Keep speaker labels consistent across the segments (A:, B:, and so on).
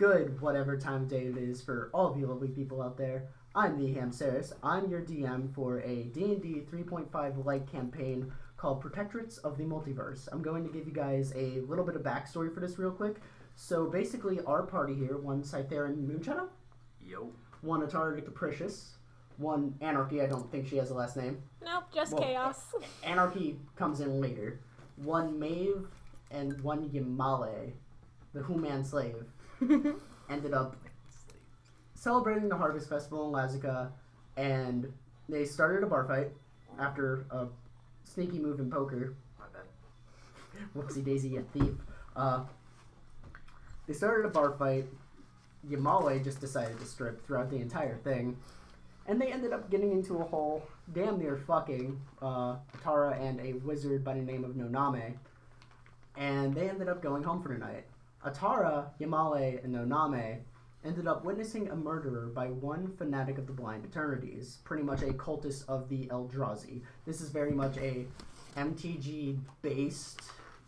A: Good, whatever time of day it is for all of you lovely people out there. I'm thehamsarris. I'm your DM for a DnD 3.5 light campaign called Protectorates of the Multiverse. I'm going to give you guys a little bit of backstory for this real quick. So basically, our party here, one Sytheran Moonshadow, one Atarah the Capricious, one Anarchy, I don't think she has a last name.
B: Nope, just chaos.
A: Anarchy comes in later. One Maeve and one Yamale, the Human Slave, ended up celebrating the Harvest Festival in Lazica, and they started a bar fight after a sneaky move in poker.
C: My bad.
A: Whoopsie daisy, you thief. They started a bar fight. Yamale just decided to strip throughout the entire thing. And they ended up getting into a hole, damn near fucking Atarah and a wizard by the name of Noname. And they ended up going home for the night. Atarah, Yamale, and Noname ended up witnessing a murder by one fanatic of the Blind Eternities, pretty much a cultist of the Eldrazi. This is very much a MTG-based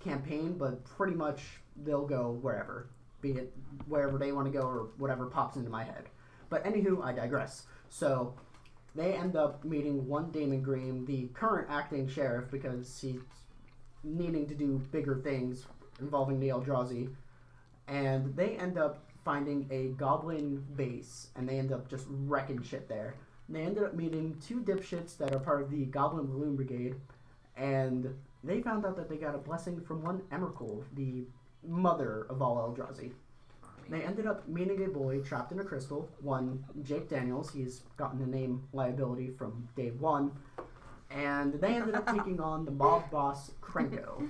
A: campaign, but pretty much they'll go wherever, be it wherever they want to go or whatever pops into my head. But anywho, I digress. So they end up meeting one Damond Greene, the current acting sheriff, because he's needing to do bigger things involving the Eldrazi, and they end up finding a goblin base, and they end up just wrecking shit there. And they ended up meeting two dipshits that are part of the Goblin Balloon Brigade, and they found out that they got a blessing from one Emrakul, the mother of all Eldrazi. They ended up meeting a boy trapped in a crystal, one Jake Daniels. He's gotten the name liability from day one. And they ended up taking on the mob boss, Krenko.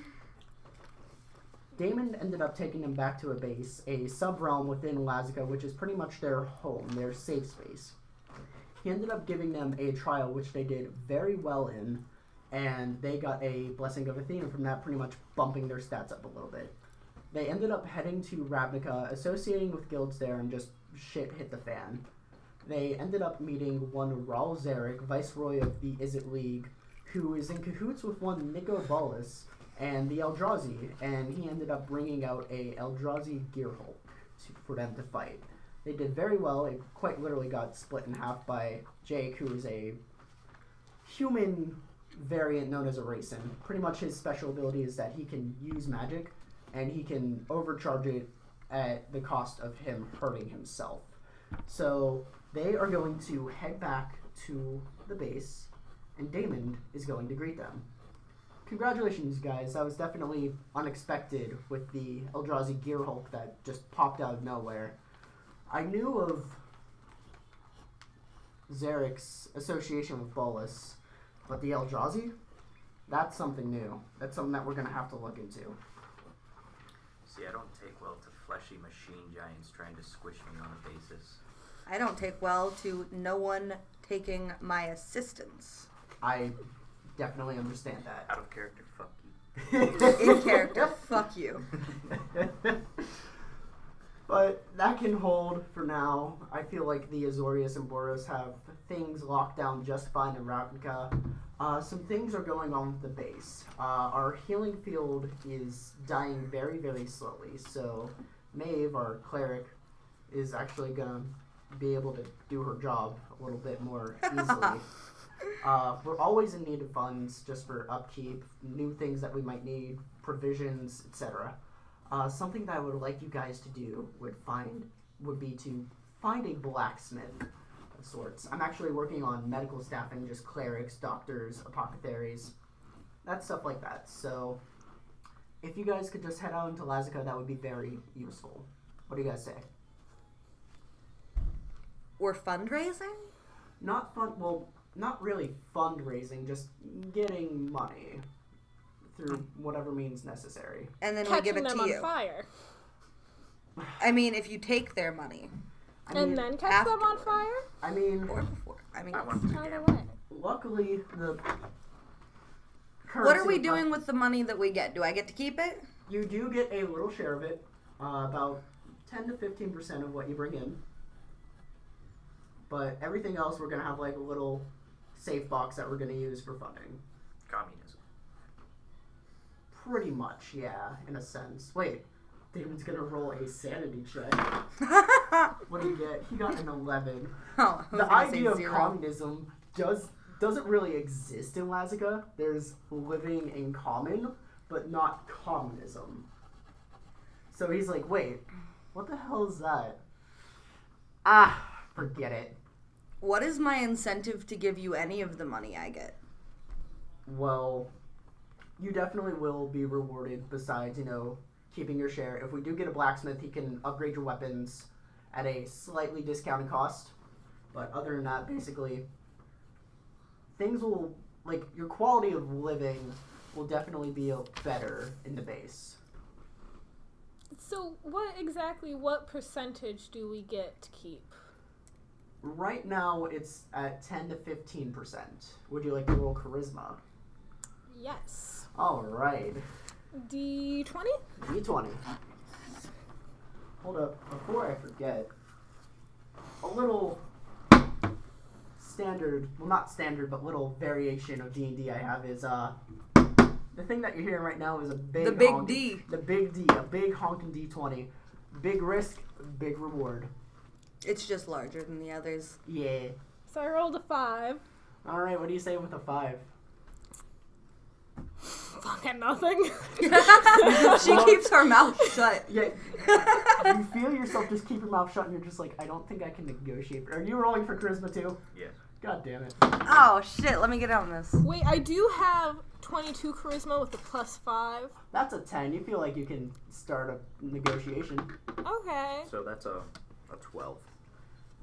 A: Damond ended up taking them back to a base, a sub-realm within Lazica, which is pretty much their home, their safe space. He ended up giving them a trial, which they did very well in, and they got a blessing of Athena from that, pretty much bumping their stats up a little bit. They ended up heading to Ravnica, associating with guilds there, and just shit hit the fan. They ended up meeting one Raul Zarek, Viceroy of the Izzet League, who is in cahoots with one Nico Bolas and the Eldrazi, and he ended up bringing out a Eldrazi Gearhulk for them to fight. They did very well. It quite literally got split in half by Jake, who is a human variant known as a Resan. Pretty much his special ability is that he can use magic, and he can overcharge it at the cost of him hurting himself. So they are going to head back to the base, and Damond is going to greet them. Congratulations, guys. That was definitely unexpected with the Eldrazi Gearhulk that just popped out of nowhere. I knew of Zarek's association with Bolas, but the Eldrazi? That's something new. That's something that we're going to have to look into.
C: See, I don't take well to fleshy machine giants trying to squish me on a basis.
D: I don't take well to no one taking my assistance.
A: I definitely understand that.
C: Out of character, fuck you.
D: In character, fuck you.
A: But that can hold for now. I feel like the Azorius and Boros have things locked down just fine in Ravnica. Some things are going on with the base. Our healing field is dying very, very slowly. So Maeve, our cleric, is actually going to be able to do her job a little bit more easily. We're always in need of funds just for upkeep, new things that we might need, provisions, etc. Something that I would like you guys to do would be to find a blacksmith of sorts. I'm actually working on medical staffing, just clerics, doctors, apothecaries, that stuff like that. So if you guys could just head out into Lazica, that would be very useful. What do you guys say?
D: We're fundraising?
A: Not really fundraising, just getting money through whatever means necessary.
D: And then
B: Catching
D: we give it
B: them
D: to
B: on
D: you.
B: fire.
D: I mean, if you take their money.
B: And then catch them on fire?
A: I mean...
D: Or before. I mean,
C: I want to
B: Either
C: gamble.
B: way.
A: Luckily, the
D: what are we doing with the money that we get? Do I get to keep it?
A: You do get a little share of it, about 10 to 15% of what you bring in. But everything else, we're going to have like a little safe box that we're going to use for funding.
C: Communism.
A: Pretty much, yeah, in a sense. Wait, Damon's gonna roll a sanity check. What did he get? He got an 11.
D: Oh,
A: The idea of communism doesn't really exist in Lazica. There's living in common, but not communism. So he's like, wait, what the hell is that? Forget it.
D: What is my incentive to give you any of the money I get?
A: Well, you definitely will be rewarded besides, keeping your share. If we do get a blacksmith, he can upgrade your weapons at a slightly discounted cost. But other than that, basically, things will, your quality of living will definitely be better in the base.
B: So what percentage do we get to keep?
A: Right now, it's at 10 to 15%. Would you like to roll charisma?
B: Yes.
A: All right.
B: D20?
A: D20. Hold up, before I forget, a little standard, well not standard, but little variation of D&D I have is, the thing that you're hearing right now is a big...
D: The big D.
A: The big D, a big honking D20. Big risk, big reward.
D: It's just larger than the others.
A: Yeah.
B: So I rolled a 5.
A: Alright, what do you say with a 5?
B: Fucking nothing.
D: She keeps her mouth shut.
A: Yeah. You feel yourself just keep your mouth shut and you're just like, I don't think I can negotiate. Are you rolling for charisma too?
C: Yes.
A: God damn it.
D: Oh, shit. Let me get on this.
B: Wait, I do have 22 charisma with a +5.
A: That's a 10. You feel like you can start a negotiation.
B: Okay.
C: So that's a 12.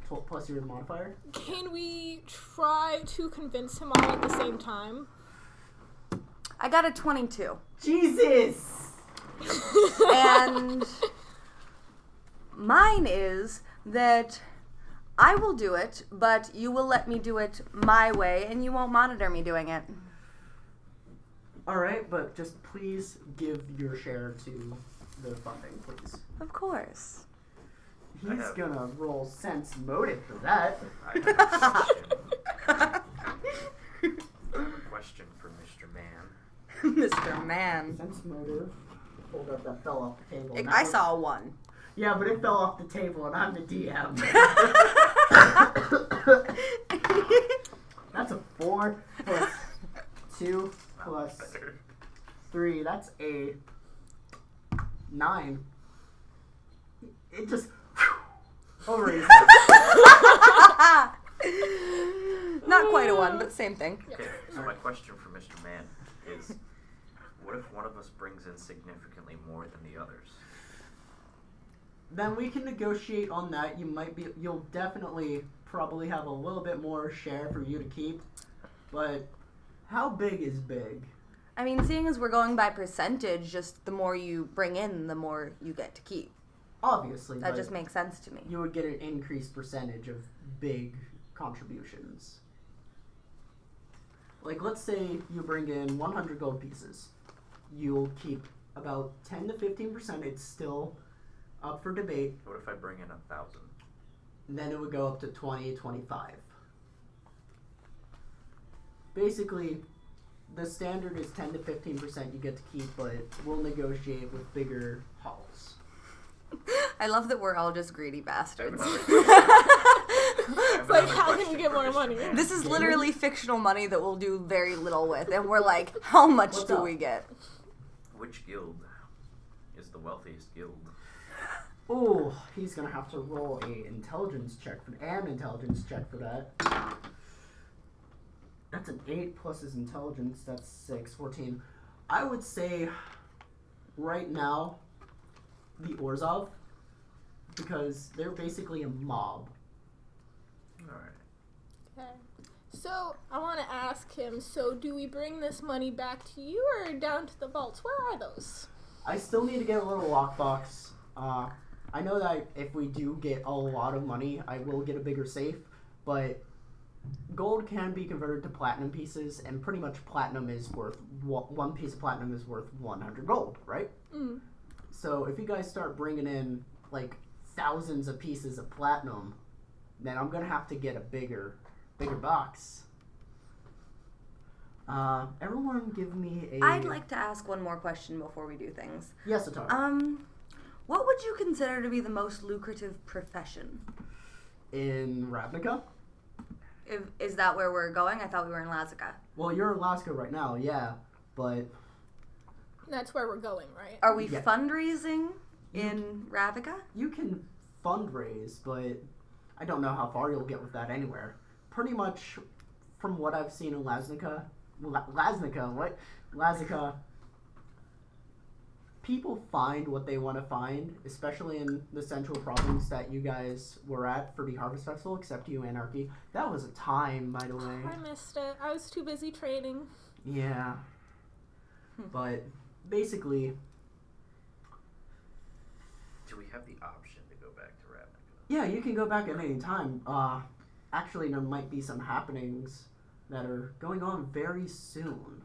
A: 12 plus your modifier?
B: Can we try to convince him all at the same time?
D: I got a 22.
A: Jesus!
D: And mine is that I will do it, but you will let me do it my way, and you won't monitor me doing it.
A: Alright, but just please give your share to the funding, please.
D: Of course.
A: He's gonna roll sense motive for that.
C: I have a question for Mr. Man.
D: Mr. Man.
A: Sense motive. Hold up, that fell off the table.
D: I saw a 1.
A: Yeah, but it fell off the table and I'm the DM. That's a 4 plus 2 plus 3. That's a 9. It just over his head.
D: Not quite a 1, but same thing.
C: Okay, so my question for Mr. Man is, what if one of us brings in significantly more than the others?
A: Then we can negotiate on that. You'll definitely probably have a little bit more share for you to keep. But how big is big?
D: I mean, seeing as we're going by percentage, just the more you bring in, the more you get to keep.
A: Obviously.
D: That just makes sense to me.
A: You would get an increased percentage of big contributions. Like, let's say you bring in 100 gold pieces. You'll keep about 10 to 15%. It's still up for debate.
C: What if I bring in 1,000?
A: Then it would go up to 20, 25. Basically, the standard is 10 to 15% you get to keep, but we'll negotiate with bigger hauls.
D: I love that we're all just greedy bastards.
B: It's like, how can we get more money?
D: This is literally fictional money that we'll do very little with, and we're like, how much
A: What's
D: do
A: up?
D: we get?
C: Which guild is the wealthiest guild?
A: Oh, he's gonna have to roll an intelligence check for that. That's an 8 plus his intelligence. That's 6, 14. I would say right now the Orzhov, because they're basically a mob.
C: Alright.
B: Okay. So, I want to ask him, so do we bring this money back to you or down to the vaults? Where are those?
A: I still need to get a little lockbox. I know that if we do get a lot of money, I will get a bigger safe, but gold can be converted to platinum pieces, and pretty much platinum is worth, one piece of platinum is worth 100 gold, right?
B: Mm.
A: So if you guys start bringing in, like, thousands of pieces of platinum, then I'm going to have to get a bigger box. Everyone give me a...
D: I'd like to ask one more question before we do things.
A: Yes, Atarah.
D: What would you consider to be the most lucrative profession?
A: In Ravnica?
D: Is that where we're going? I thought we were in Lazica.
A: Well, you're in Alaska right now, yeah, but...
B: That's where we're going, right?
D: Are we
A: Yeah.
D: fundraising in Ravnica?
A: You can fundraise, but I don't know how far you'll get with that anywhere. Pretty much, from what I've seen in Lazica, people find what they want to find, especially in the central province that you guys were at for the Harvest Festival, except you, Anarchy. That was a time, by the way.
B: I missed it. I was too busy training.
A: Yeah. But basically,
C: Do we have the option to go back to Ravnica?
A: yeah, you can go back at any time. Actually, there might be some happenings that are going on very soon.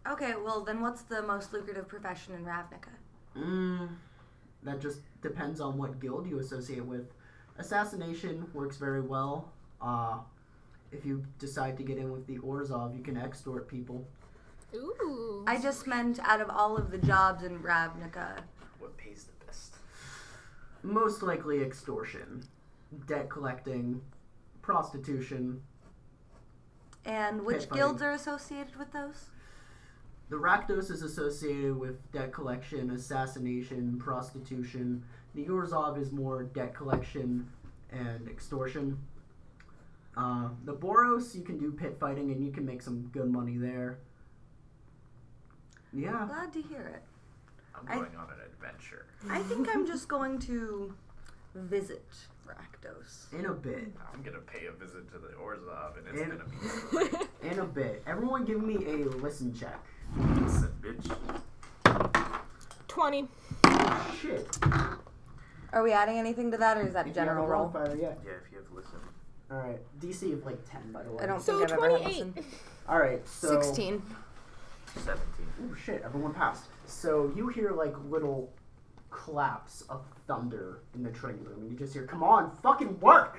D: Okay, well then what's the most lucrative profession in Ravnica?
A: That just depends on what guild you associate with. Assassination works very well. If you decide to get in with the Orzhov, you can extort people.
B: Ooh.
D: I just meant out of all of the jobs in Ravnica.
C: What pays the best?
A: Most likely extortion, debt collecting, prostitution.
D: And which
A: Pit
D: guilds
A: fighting.
D: are associated with those?
A: The Rakdos is associated with debt collection, assassination, prostitution. The Orzhov is more debt collection and extortion. The Boros, you can do pit fighting and you can make some good money there. Yeah.
D: Glad to hear it.
C: I'm
D: I-
C: going on an adventure.
D: I think I'm just going to visit Rakdos.
A: In a bit.
C: I'm gonna pay a visit to the Orzhov, and it's
A: And-
C: gonna be great.
A: In a bit. Everyone give me a listen check.
C: Listen, bitch.
B: 20.
A: Shit.
D: Are we adding anything to that, or is that a
A: If you have
D: general roll?
A: modifier, yeah.
C: Yeah, if you have listen.
A: Alright. DC of like 10, by the way.
D: I don't
B: So
D: think I've ever had
B: 28.
D: listen.
A: Alright, so...
D: 16.
C: 17.
A: Oh shit, everyone passed. So you hear like little claps of thunder in the training room, and you just hear, "Come on, fucking work!"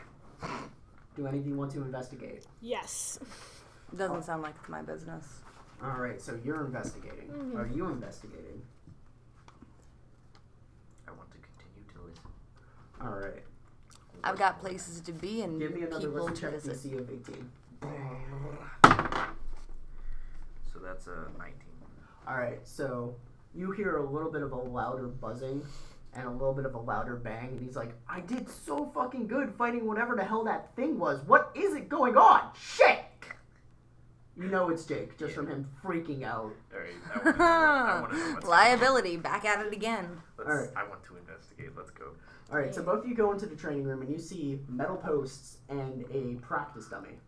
A: Do any of you want to investigate?
B: Yes.
D: Doesn't sound like it's my business.
A: Alright, so you're investigating.
B: Mhm.
A: Are you investigating?
C: I want to continue to listen.
A: Alright.
D: I've got places to be and
A: Give me another
D: people
A: listen
D: to
A: check
D: visit.
A: DC of 18.
C: So that's a 19.
A: Alright, so you hear a little bit of a louder buzzing and a little bit of a louder bang, and he's like, "I did so fucking good fighting whatever the hell that thing was. What is it going on? Shit!" You know it's Jake, just from him freaking out.
C: Alright, I want to know what's
D: Liability, back at it again.
C: Let's,
A: Alright.
C: I want to investigate. Let's go.
A: Alright, so both of you go into the training room, and you see metal posts and a practice dummy.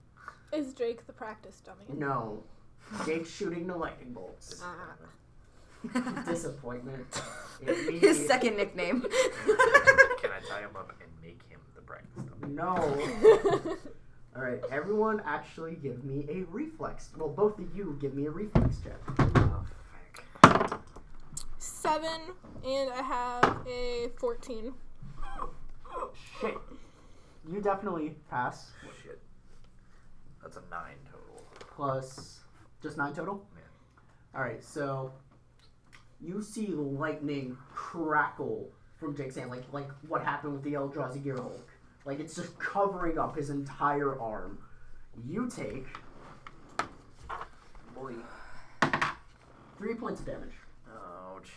B: Is Drake the practice dummy?
A: No. Jake's shooting the lightning bolts.
B: Ah.
A: Disappointment.
D: His second nickname.
C: Can I tie him up and make him the practice dummy?
A: No. Alright, everyone actually give me a reflex. Well, both of you give me a reflex check.
C: Oh, fuck.
B: 7, and I have a 14.
A: Shit. You definitely pass.
C: Shit. That's a 9 total.
A: Plus just 9 total?
C: Yeah.
A: Alright, so you see lightning crackle from Jake's hand, like what happened with the Eldrazi Gear Hulk. Like it's just covering up his entire arm. You take
C: Boy.
A: 3 points of damage.
C: Ouch.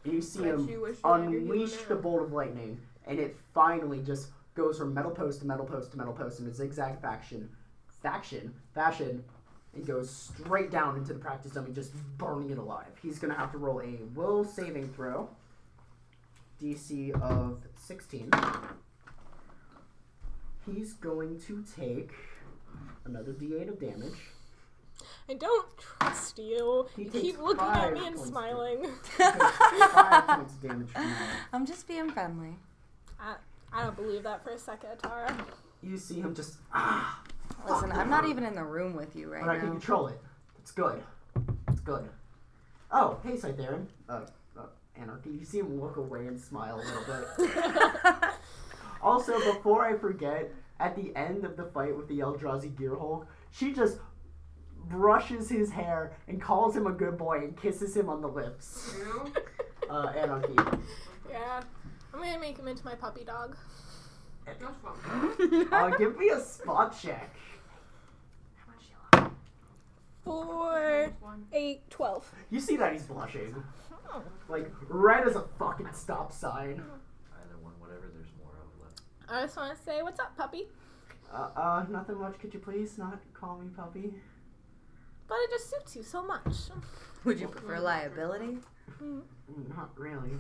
A: You see
B: Bet
A: him
B: you wish you had your
A: unleash
B: healer.
A: the bolt of lightning, and it finally just goes from metal post to metal post to metal post in a zigzag fashion, and goes straight down into the practice dummy, just burning it alive. He's gonna have to roll a will saving throw, DC of 16. He's going to take another D8 of damage.
B: I don't trust you.
A: He
B: You
A: takes
B: keep looking at
A: 5
B: me and
A: points of-
B: smiling.
A: He takes 5 points of damage from that.
D: I'm just being friendly.
B: I don't believe that for a second, Atarah.
A: You see him just
D: Listen, I'm not even in the room with you right
A: but I can
D: now.
A: control it. It's good. It's good. Oh, hey, Sytheran. Anarchy. You see him look away and smile a little bit. Also, before I forget, at the end of the fight with the Eldrazi Gear Hulk, she just brushes his hair and calls him a good boy and kisses him on the lips. Anarchy.
B: Yeah. I'm gonna make him into my puppy dog.
A: Give me a spot check.
B: 4, 8, 12.
A: You see that he's blushing. Like, red as a fucking stop sign.
C: Either one, whatever there's more of left.
B: I just want to say, what's up, puppy?
A: Nothing much. Could you please not call me puppy?
B: But it just suits you so much.
D: Would you prefer liability?
A: Not really.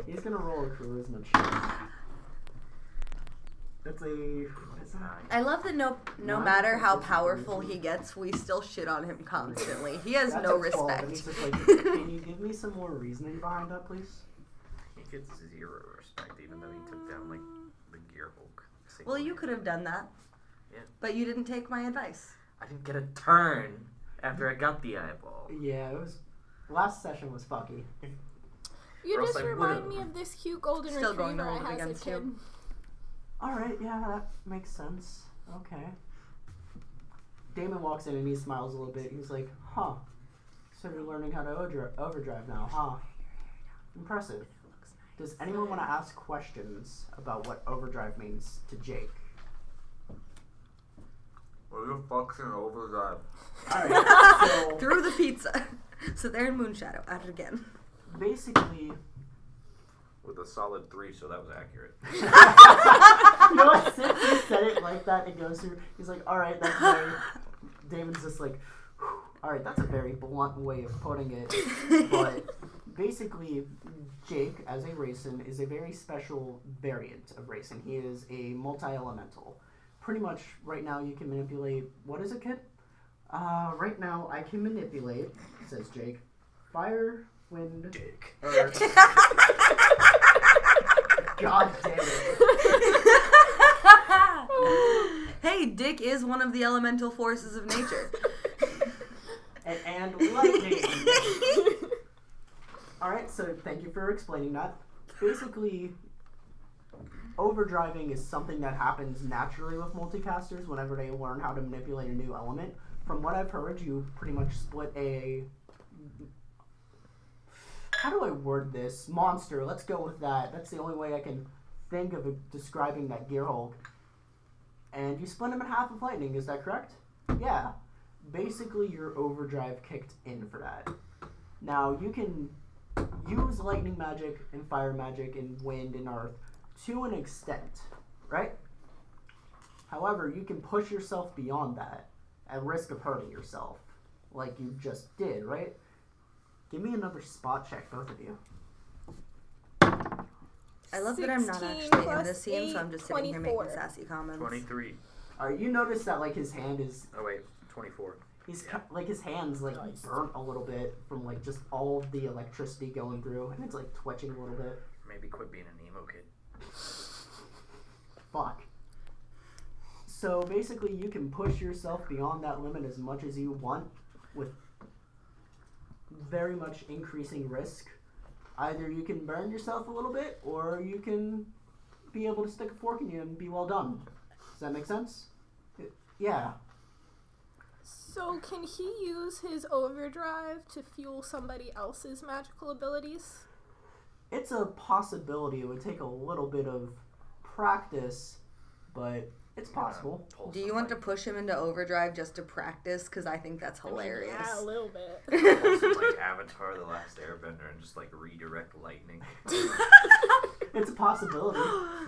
A: He's gonna roll a charisma check. That's a... What is that?
D: I love that no matter how powerful he gets, we still shit on him constantly. He has
A: That's
D: no
A: a 12, and
D: respect.
A: he's just like, can you give me some more reasoning behind that, please?
C: He gets 0 respect, even though he took down, like, the Gear Hulk.
D: Well, you could have done that.
C: Yeah.
D: But you didn't take my advice.
C: I didn't get a turn after I got the eyeball.
A: Yeah, it was... Last session was fucky.
B: You
C: Or else
B: just
C: I
B: remind
C: would've.
B: me of this cute golden
D: Still going to
B: retriever
D: hold
B: I
D: it
B: had as a
D: against
B: kid.
D: you.
A: Alright, yeah, that makes sense. Okay. Damon walks in and he smiles a little bit. He's like, huh. So you're learning how to overdrive now, huh? Impressive. Does anyone want to ask questions about what overdrive means to Jake?
E: What the fuck's an overdrive?
A: Alright, so
D: Through the pizza. Sytheran Moonshadow. At it again.
A: basically...
C: With a solid 3, so that was accurate.
A: You know what? Since he said it like that, it goes through. He's like, alright, that's very... Damon's just like, alright, that's a very blunt way of putting it. But basically, Jake, as a Resan, is a very special variant of Resan. He is a multi-elemental. Pretty much, right now, you can manipulate... What is it, kid? Right now, I can manipulate, says Jake, fire, wind,
C: Dick.
A: earth... God damn it.
D: Hey, Dick is one of the elemental forces of nature.
A: And lightning. Alright, so thank you for explaining that. Basically, overdriving is something that happens naturally with multicasters whenever they learn how to manipulate a new element. From what I've heard, you pretty much split a... How do I word this? Monster, let's go with that. That's the only way I can think of describing that Gear Hulk. And you split him in half with lightning, is that correct? Yeah. Basically, your overdrive kicked in for that. Now, you can use lightning magic and fire magic and wind and earth to an extent, right? However, you can push yourself beyond that at risk of hurting yourself, like you just did, right? Give me another spot check, both of you.
D: I love that I'm not
B: 16
D: actually in
B: plus
D: this scene, so I'm just sitting here
B: 24.
D: making sassy comments.
C: 23.
A: Alright, you notice that like his hand is,
C: Oh, wait. 24.
A: he's like his hands like burnt a little bit from like just all of the electricity going through, and it's like twitching a little bit.
C: Maybe quit being an emo kid.
A: Fuck. So basically, you can push yourself beyond that limit as much as you want with very much increasing risk. Either you can burn yourself a little bit, or you can be able to stick a fork in you and be well done. Does that make sense? Yeah.
B: So can he use his overdrive to fuel somebody else's magical abilities?
A: It's a possibility. It would take a little bit of practice, but it's possible.
D: Do you want to push him into overdrive just to practice? Because I think that's hilarious.
B: Yeah, a little bit.
C: Also, like Avatar: The Last Airbender and just like redirect lightning.
A: It's a possibility.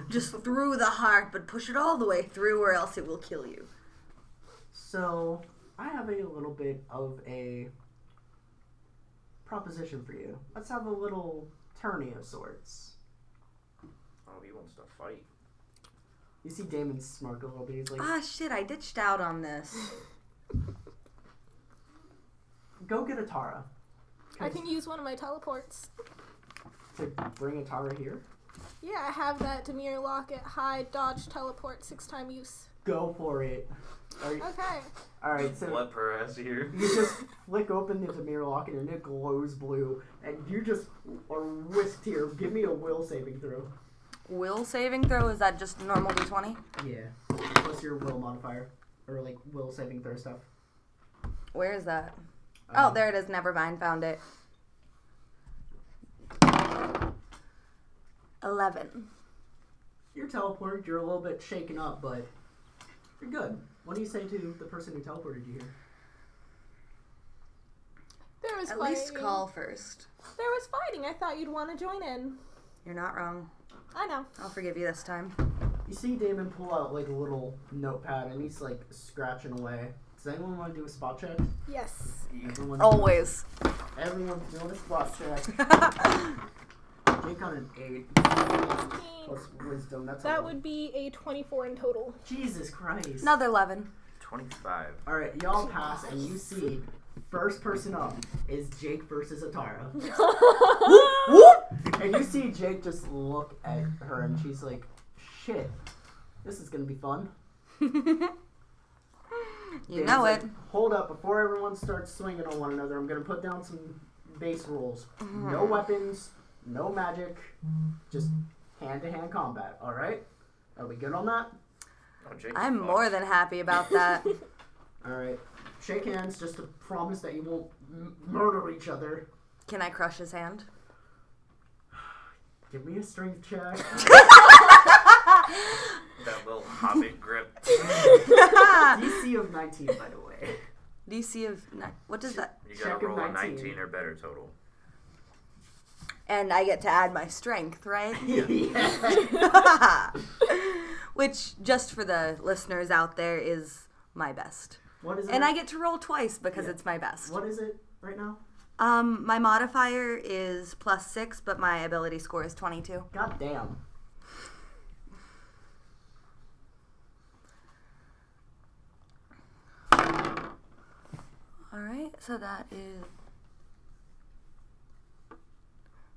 D: Just through the heart, but push it all the way through or else it will kill you.
A: So, I have a little bit of a proposition for you. Let's have a little tourney of sorts.
C: Oh, he wants to fight.
A: You see Damon smirk a little bit. He's like,
D: Ah, shit, I ditched out on this.
A: go get Atarah.
B: I can use one of my teleports.
A: To bring Atarah here?
B: Yeah, I have that Demir Locket hide dodge teleport 6-time use.
A: Go for it.
B: Okay.
A: Alright, so
C: Blood Perez here.
A: you just flick open the Demir locket and it glows blue, and you just are whisked here. Give me a will saving throw.
D: Will saving throw? Is that just normal d20?
A: Yeah. Plus your will modifier. Or like will saving throw stuff.
D: Where is that? Oh, there it is. Never mind. Found it. 11.
A: You're teleported. You're a little bit shaken up, but you're good. What do you say to the person who teleported you here?
B: There was
D: At
B: fighting.
D: least call first.
B: There was fighting. I thought you'd want to join in.
D: You're not wrong.
B: I know.
D: I'll forgive you this time.
A: You see Damon pull out like a little notepad and he's like scratching away. Does anyone want to do a spot check?
B: Yes.
D: Always.
A: Everyone's doing a spot check. Jake got an 8 plus wisdom. That's
B: That would be a 24 in total.
A: Jesus Christ.
D: Another 11.
C: 25.
A: All right, y'all pass and you see first person up is Jake versus Atarah. And you see Jake just look at her and she's like, "Shit, this is gonna be fun."
D: You know it.
A: Like, hold up, before everyone starts swinging on one another, I'm going to put down some base rules. No weapons, no magic, just hand-to-hand combat, alright? Are we good on that?
C: Oh, Jake's
D: I'm
C: fucked.
D: more than happy about that.
A: Alright. Shake hands just to promise that you won't murder each other.
D: Can I crush his hand?
A: Give me a strength check.
C: That little hobbit grip.
A: DC of 19, by the way.
D: DC of... What does that...
C: You
A: Check
C: gotta
A: of
C: roll a
A: 19.
C: 19 or better total.
D: And I get to add my strength, right?
A: Yeah.
D: Which, just for the listeners out there, is my best.
A: What is it?
D: And I get to roll twice because
A: Yeah.
D: it's my best.
A: What is it right now?
D: My modifier is +6, but my ability score is 22.
A: God damn.
D: Alright, so that is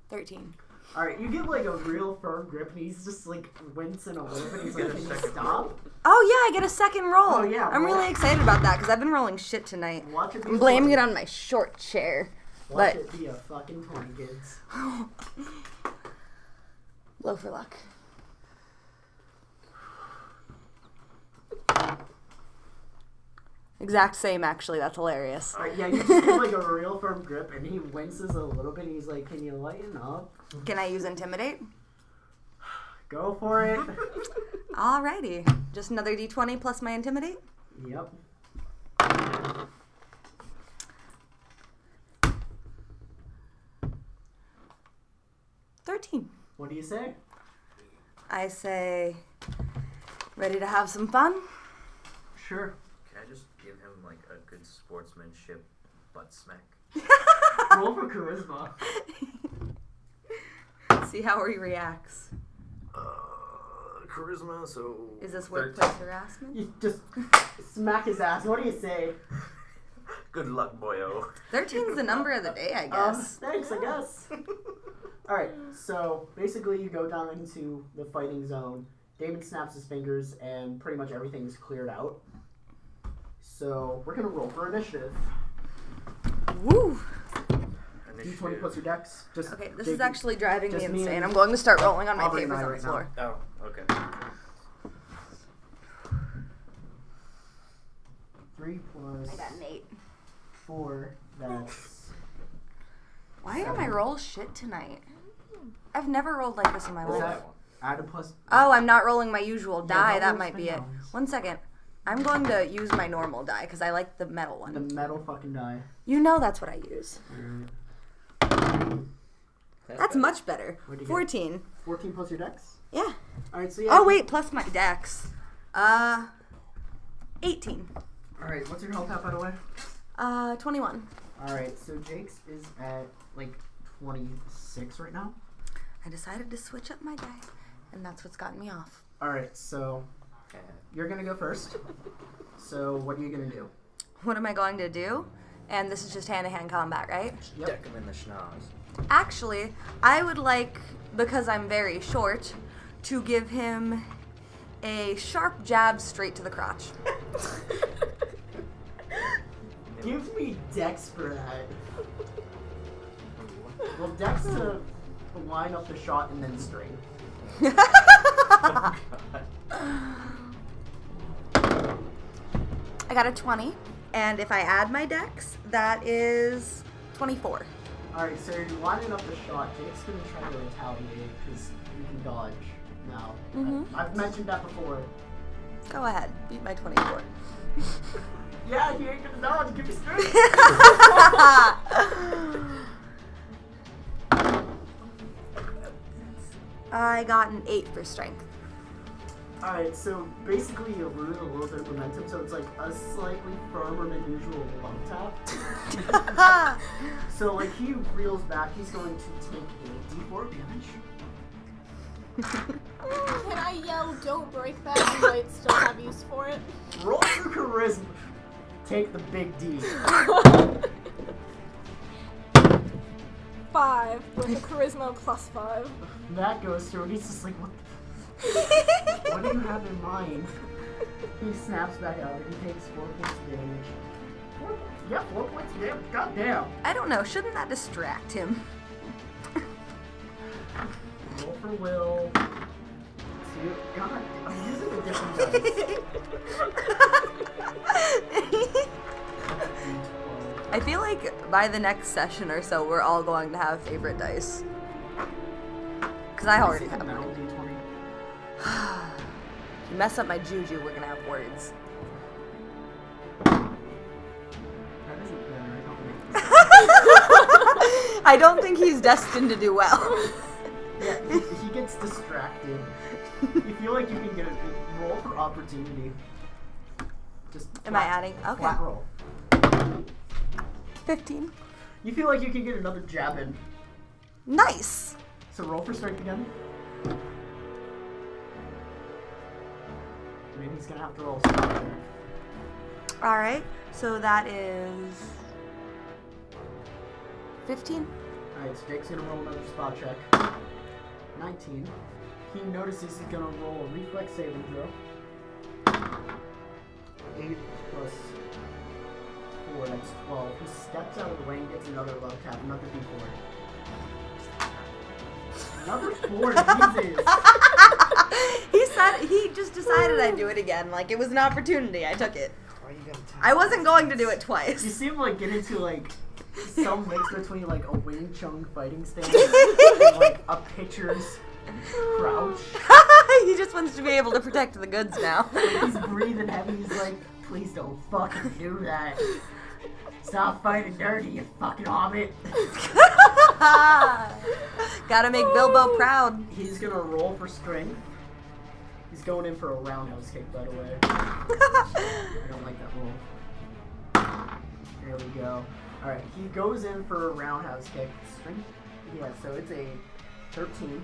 D: 13.
A: Alright, you give like a real firm grip and he's just like wincing a little bit. He's like, "Can you stop?"
D: Oh yeah, I get a second roll.
A: Oh, yeah,
D: I'm
A: roll.
D: really excited about that because I've been rolling shit tonight.
A: Watch it be
D: I'm
A: a
D: blaming
A: 20.
D: it on my short chair.
A: Watch
D: But
A: it be a fucking 20, kids.
D: low for luck. Exact same, actually. That's hilarious.
A: Alright, yeah, you just give like a real firm grip and he winces a little bit and he's like, "Can you lighten up?"
D: Can I use Intimidate?
A: Go for it.
D: Alrighty. Just another d20 plus my Intimidate?
A: Yep.
D: $13.
A: What do you say?
D: I say, ready to have some fun?
A: Sure.
C: Can I just give him like a good sportsmanship butt smack?
A: Roll for charisma.
D: See how he reacts.
C: Charisma, so...
D: Is this
C: 13.
D: workplace harassment?
A: You just smack his ass. What do you say?
C: Good luck, boyo.
D: 13's the number of the day, I guess.
A: Thanks, I guess. Alright, so basically you go down into the fighting zone. David snaps his fingers and pretty much everything's cleared out. So we're going to roll for initiative.
D: Woo!
A: D20 plus your dex. Just
D: Okay, this
A: Jake-
D: is actually driving me
A: just me
D: insane.
A: and
D: I'm going to start rolling on my
A: Aubrey and
D: papers
A: I
D: on
A: right
D: the floor.
C: Oh, okay.
A: 3 plus
D: I got an 8.
A: 4, that's...
D: Why are my rolls shit tonight? I've never rolled like this in my
A: Is
D: life.
A: that add a plus...
D: Oh, I'm not rolling my usual
A: Yeah,
D: die.
A: don't
D: That
A: roll
D: might be it.
A: spin downs.
D: 1 second. I'm going to use my normal die because I like the metal
A: The
D: one.
A: metal fucking die.
D: You know that's what I use. That's much better.
A: What'd you get?
D: 14.
A: 14 plus your dex?
D: Yeah.
A: Alright, so yeah.
D: Oh, wait, plus my dex. 18.
A: Alright, what's your health at, by the way?
D: 21.
A: Alright, so Jake's is at like 26 right now.
D: I decided to switch up my die, and that's what's gotten me off.
A: Alright, so you're gonna go first. So what are you gonna do?
D: What am I going to do? And this is just hand-to-hand combat, right?
A: Yep.
C: Deck him in the schnoz.
D: Actually, I would like, because I'm very short, to give him a sharp jab straight to the crotch.
A: Give me dex for that. Well, dex to line up the shot and then straight.
D: I got a 20, and if I add my dex, that is 24.
A: Alright, so you're lining up the shot. Jake's gonna try to retaliate because you can dodge now. I've mentioned that before.
D: Go ahead. Beat my 24.
A: Yeah, he ain't gonna dodge. Give me strength.
D: I got an 8 for strength.
A: Alright, so basically you lose a little bit of momentum, so it's like a slightly firmer than usual lung tap. So like he reels back, he's going to take a d4 damage.
B: Can I yell, don't break that, and might still have use for it?
A: Roll your charisma. Take the big D.
B: 5 with a charisma plus 5.
A: That goes through and he's just like, what do you have in mind? He snaps back out and he takes 4 points of damage. 4 points of damage? God damn.
D: I don't know. Shouldn't that distract him?
A: Roll for will. God, I'm using a different dice.
D: I feel like by the next session or so, we're all going to have favorite dice. Because I already have mine. You mess up my juju, we're gonna have words.
A: That isn't better.
D: I don't think he's destined to do well.
A: Yeah, he gets distracted. You feel like you can get a roll for opportunity. Just
D: Am I adding? Okay.
A: Flat roll.
D: 15.
A: You feel like you can get another jab in.
D: Nice.
A: So roll for strength again. Maybe he's gonna have to roll something.
D: Alright, so that is 15.
A: Alright, so Jake's gonna roll another spot check. 19. He notices he's gonna roll a reflex saving throw. 8 plus 4, that's 12. He steps out of the way and gets another love tap, another d4. Another 4, Jesus!
D: He just decided I'd do it again. Like, it was an opportunity. I took it. I wasn't going to do it
A: You
D: twice.
A: seem like get into like some mix between like a Wing Chun fighting stance and like a pitcher's crouch.
D: He just wants to be able to protect the goods now.
A: He's breathing heavy. He's like, please don't fucking do that. Stop fighting dirty, you fucking hobbit.
D: Gotta make Bilbo proud.
A: He's gonna roll for strength. He's going in for a roundhouse kick, by the way. I don't like that roll. There we go. Alright, he goes in for a roundhouse kick. Strength? Yeah, so it's a 13.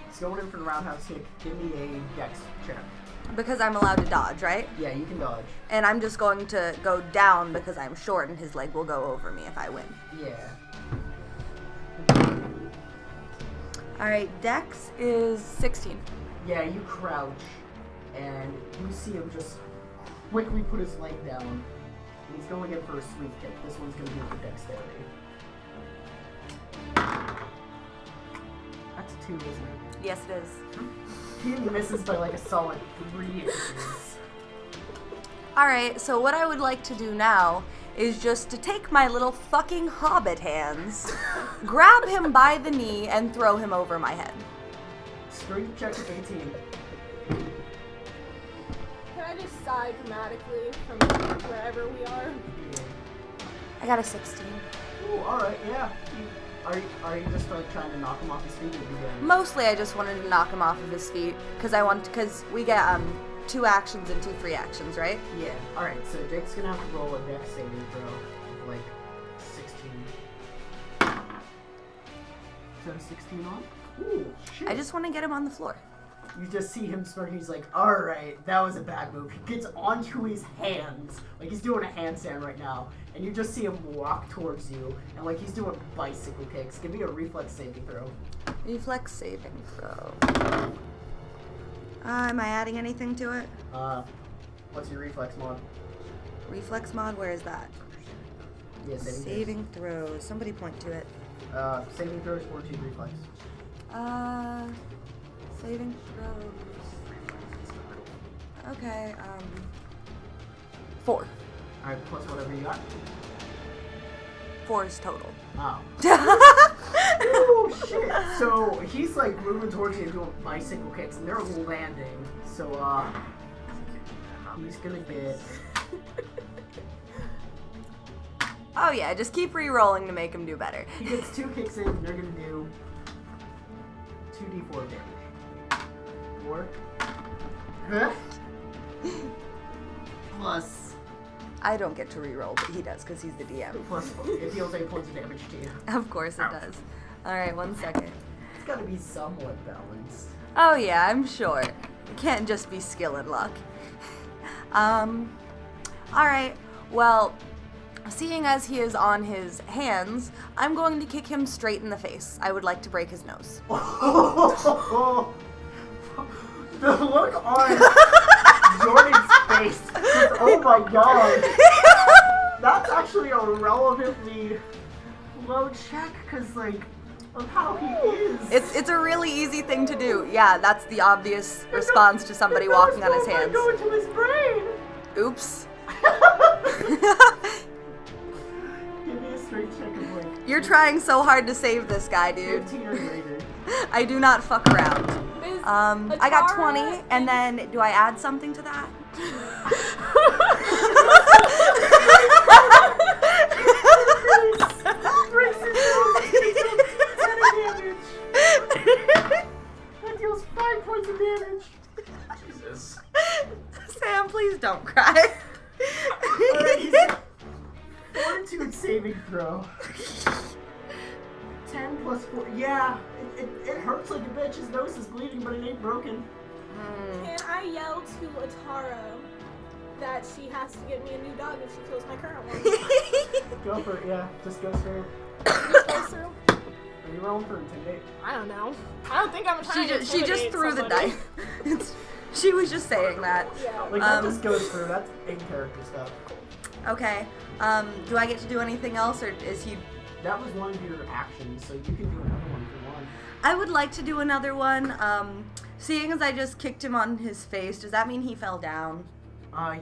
A: He's going in for the roundhouse kick. Give me a dex check.
D: Because I'm allowed to dodge, right?
A: Yeah, you can dodge.
D: And I'm just going to go down because I'm short and his leg will go over me if I win.
A: Yeah.
D: Alright, Dex is 16.
A: Yeah, you crouch, and you see him just quickly put his leg down. And he's going in for a sweep kick. This one's going to be for dexterity. That's a 2, isn't it?
D: Yes, it is.
A: He misses by like a solid 3 inches.
D: Alright, so what I would like to do now is just to take my little fucking hobbit hands, grab him by the knee, and throw him over my head.
A: Strength check of 18.
B: Can I just sigh dramatically from wherever we are?
D: I got a 16.
A: Ooh, alright, yeah. Are you just like trying to knock him off his feet or be done?
D: Mostly I just wanted to knock him off of his feet, because we get 2 actions and 2 free actions, right?
A: Yeah. Alright, so Jake's gonna have to roll a dex saving throw of like 16. Is that a 16 on? Ooh, shit.
D: I just want to get him on the floor.
A: You just see him smirk, he's like, alright, that was a bad move. He gets onto his hands, like he's doing a handstand right now, and you just see him walk towards you, and like he's doing bicycle kicks. Give me a reflex saving throw.
D: Reflex saving throw. Am I adding anything to it?
A: What's your reflex mod?
D: Reflex mod, where is that?
A: Yeah,
D: Saving throws. Somebody point to it.
A: Saving throws, 14 reflex.
D: Saving throws. Okay, 4.
A: Alright, plus whatever you got.
D: 4 is total.
A: Oh. Oh shit! So he's like moving towards you and doing bicycle kicks, and they're landing. So he's gonna get.
D: Oh yeah, just keep re-rolling to make him do better.
A: He gets 2 kicks in. They're gonna do 2d4 damage. 4. Huh? Plus.
D: I don't get to re-roll, but he does because he's the DM.
A: Plus, it deals 8 points of damage to you.
D: Of course it does. Alright, 1 second.
A: It's gotta be somewhat balanced.
D: Oh yeah, I'm sure. It can't just be skill and luck. Alright, well, seeing as he is on his hands, I'm going to kick him straight in the face. I would like to break his nose.
A: The look on Jordan's face is, oh my god. That's actually a relevantly low check, because, like, of how he is.
D: It's a really easy thing to do. Yeah, that's the obvious response to somebody walking on his hands.
A: Go into his brain.
D: Oops.
A: Give me a straight check of, like,
D: You're trying so hard to save this guy, dude.
A: 15 or greater.
D: I do not fuck around. I got
B: Atarah
D: 20, and then do I add something to that?
A: That deals 5 points of damage.
C: Jesus.
D: Sam, please don't cry.
A: Alright, Fortitude saving throw. 10 plus 4. Yeah, it hurts like a bitch. His nose is bleeding, but it ain't broken.
B: Can I yell to Atarah that she has to get me a new dog if she kills my current one?
A: Go for it, yeah. Just go through.
B: Just goes through?
A: Are you rolling for intimidate?
B: I don't know. I don't think I'm trying to
D: She just
B: intimidate
D: threw the
B: somebody.
D: dice. She was just saying that.
B: Yeah.
A: Like, that just goes through. That's in-character stuff.
D: Okay. Do I get to do anything else, or is he...
A: That was one of your actions, so you can do another one if you want.
D: I would like to do another one. Seeing as I just kicked him on his face, does that mean he fell down?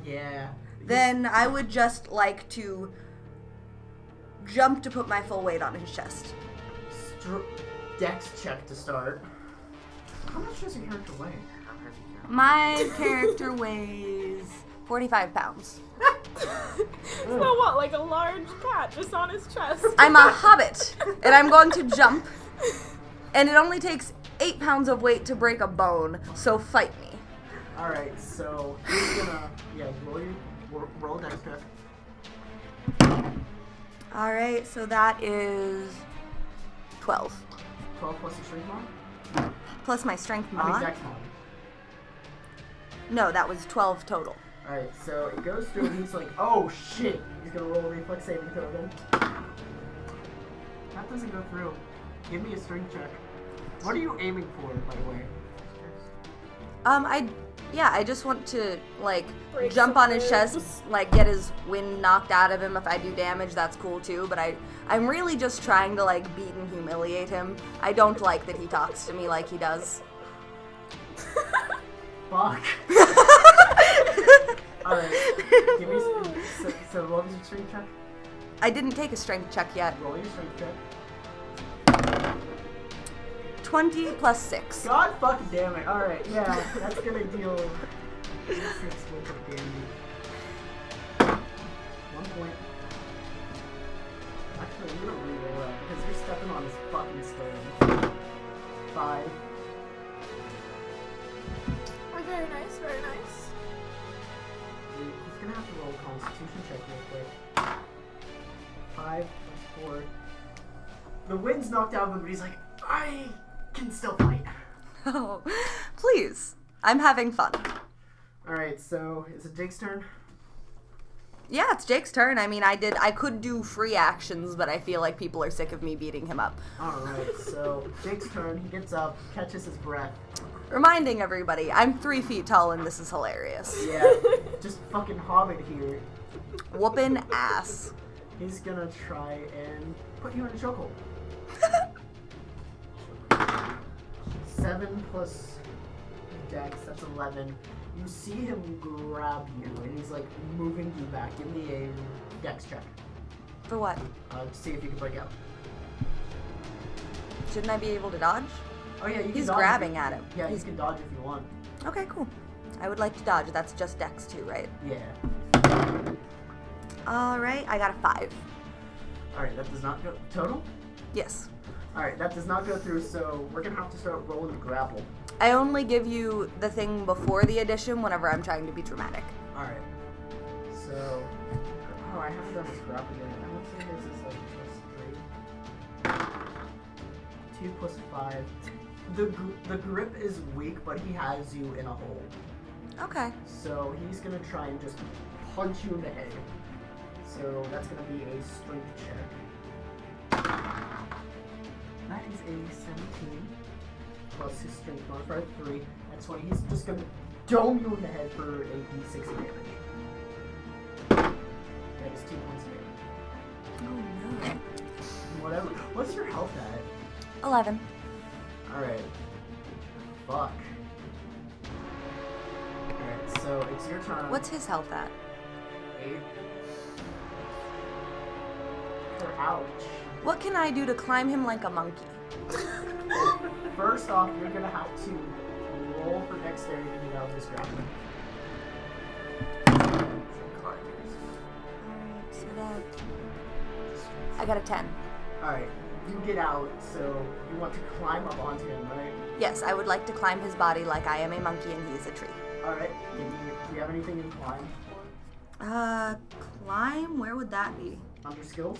A: Yeah.
D: Then I would just like to jump to put my full weight on his chest.
A: Dex check to start. How much does your character weigh?
D: My character weighs 45 pounds.
B: So what, like a large cat just on his chest?
D: I'm a hobbit, and I'm going to jump, and it only takes 8 pounds of weight to break a bone, so fight me.
A: Alright, so he's gonna, roll a dex check.
D: Alright, so that is 12.
A: 12 plus your strength mod?
D: Plus my strength
A: I mean,
D: mod?
A: dex mod.
D: No, that was 12 total.
A: Alright, so it goes through and he's like, oh shit! He's gonna roll a reflex saving throw again. That doesn't go through. Give me a strength check. What are you aiming for, by the way?
D: I just want to, like,
B: Break
D: jump
B: some
D: on his
B: ribs.
D: chest, like, get his wind knocked out of him. If I do damage, that's cool too, but I'm really just trying to, like, beat and humiliate him. I don't like that he talks to me like he does.
A: Fuck. Alright, give me so what was your strength check?
D: I didn't take a strength check yet.
A: Roll your strength check.
D: 20 plus 6.
A: God fucking damn it. Alright, yeah, that's gonna deal 6 points of damage. 1 point. Actually, I'm gonna reroll that because you're stepping on his fucking stone. 5.
B: Oh, very nice, very nice.
A: He's gonna have to roll a constitution check real quick. 5 plus 4. The wind's knocked out of him, but he's like, I can still fight.
D: Oh, please. I'm having fun.
A: Alright, so is it Jake's turn?
D: Yeah, it's Jake's turn. I mean, I could do free actions, but I feel like people are sick of me beating him up.
A: Alright, so Jake's turn. He gets up, catches his breath.
D: Reminding everybody, I'm 3 feet tall and this is hilarious.
A: Yeah, just fucking hobbit here.
D: Whoopin' ass.
A: He's gonna try and put you in a chokehold. 7 plus dex, that's 11. You see him grab you, and he's like moving you back. Give me a dex check.
D: For what?
A: To see if you can break out.
D: Shouldn't I be able to dodge?
A: Oh yeah, you can
D: He's
A: dodge
D: grabbing
A: if
D: at him.
A: Yeah, you can dodge if you want.
D: Okay, cool. I would like to dodge. That's just Dex too, right?
A: Yeah.
D: Alright, I got a 5.
A: Alright, that does not go... Total?
D: Yes.
A: Alright, that does not go through, so we're gonna have to start rolling the grapple.
D: I only give you the thing before the addition whenever I'm trying to be dramatic.
A: Alright. So... Oh, I haven't done this grapple yet. I want to say this is like plus 3. 2 plus 5. The grip is weak, but he has you in a hold.
D: Okay.
A: So he's gonna try and just punch you in the head. So that's gonna be a strength check. That is a 17 plus his strength modifier 3. That's 20. He's just gonna dome you in the head for a d6 damage. That is 2 points of damage.
D: Oh no.
A: Whatever. What's your health at?
D: 11.
A: Alright. Fuck. Alright, so it's your turn.
D: What's his health at?
A: 8. Ouch.
D: What can I do to climb him like a monkey?
A: First off, you're gonna have to roll for dexterity to get out of this ground.
D: Alright, so that... I got a 10.
A: Alright, you get out, so you want to climb up onto him, right?
D: Yes, I would like to climb his body like I am a monkey and he's a tree.
A: Alright, do you have anything in climb?
D: Climb? Where would that be?
A: Under skills?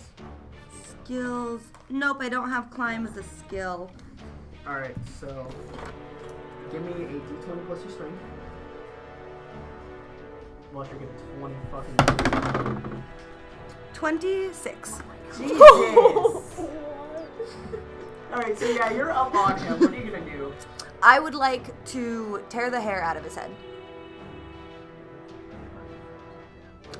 D: Skills. Nope, I don't have climb as a skill.
A: Alright, so give me a d20 plus your strength. Watch her get a 20 fucking
D: 26.
A: Jesus! Alright, so yeah, you're up on him. What are you gonna do?
D: I would like to tear the hair out of his head.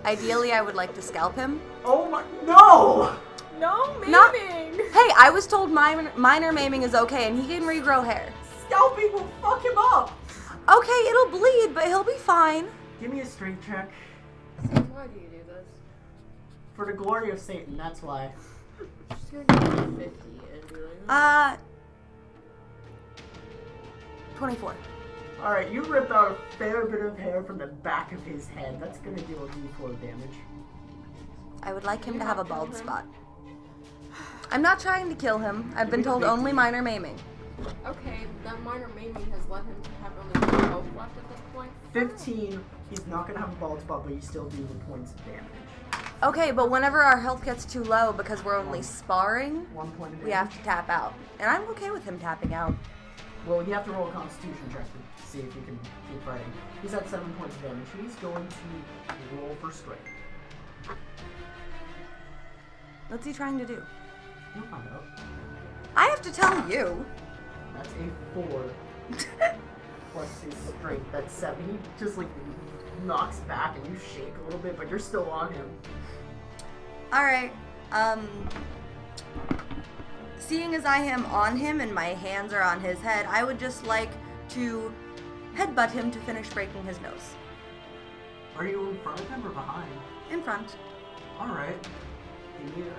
D: Ideally, I would like to scalp him.
A: Oh my... No!
B: No maiming!
D: Not- Hey, I was told minor maiming is okay and he can regrow hair.
A: Scalping will fuck him up!
D: Okay, it'll bleed, but he'll be fine.
A: Give me a strength check.
F: Sam, why do you do this?
A: For the glory of Satan, that's why.
F: She's gonna give me 50 and be like,
D: 24.
A: Alright, you rip out a fair bit of hair from the back of his head. That's gonna deal a d4 damage.
D: I would like him to have a bald spot. I'm not trying to kill him. I've been told only minor maiming.
F: okay, that minor maiming has led him to have only 12 left at this point.
A: 15, he's not gonna have a bald spot, but you still do the points of damage.
D: Okay, but whenever our health gets too low because we're only sparring,
A: 1 point of damage.
D: we have to tap out. And I'm okay with him tapping out.
A: Well, you have to roll a constitution check to see if you can keep fighting. He's at 7 points of damage. He's going to roll for strength.
D: What's he trying to do?
A: You'll find out.
D: I have to tell you.
A: That's a 4. Plus his strength, that's 7. He just like knocks back and you shake a little bit, but you're still on him.
D: Alright, seeing as I am on him and my hands are on his head, I would just like to headbutt him to finish breaking his nose.
A: Are you in front of him or behind?
D: In front.
A: Alright. Give me a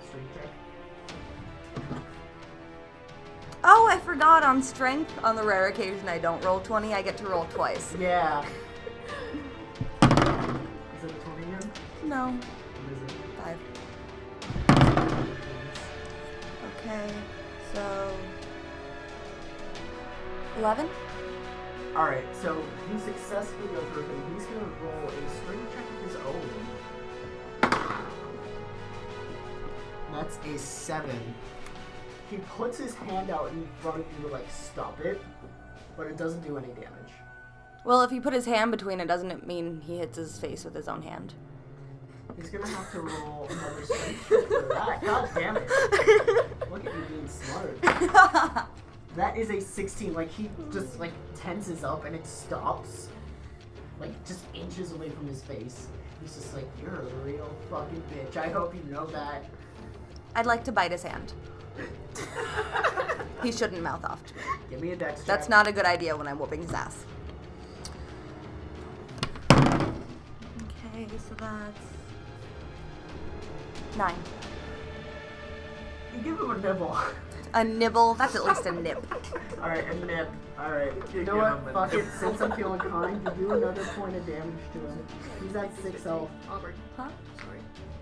A: strength check.
D: Oh, I forgot on strength, on the rare occasion I don't roll 20, I get to roll twice.
A: Yeah. Is it a 20 again?
D: No.
A: What is it?
D: 5. Okay, so 11?
A: Alright, so you successfully go through him. He's going to roll a strength check of his own. That's a 7. He puts his hand out in front of you to like stop it, but it doesn't do any damage.
D: Well, if he put his hand between it, doesn't it mean he hits his face with his own hand?
A: He's gonna have to roll another strength check for that. God damn it. Look at you being smart. That is a 16. Like, he just, like, tenses up and it stops. Like, just inches away from his face. He's just like, you're a real fucking bitch. I hope you know that.
D: I'd like to bite his hand. He shouldn't mouth off to me.
A: Give me a dex check.
D: That's not a good idea when I'm whooping his ass. Okay, so that's 9.
A: You give him a nibble.
D: A nibble? That's at least a nip.
A: Alright, a nip. Alright. You know
C: give
A: what?
C: him a
A: Fuck it.
C: nibble.
A: Since I'm feeling kind, you do another point of damage to him. He's at 6 health.
F: Albert.
D: Huh?
F: Sorry.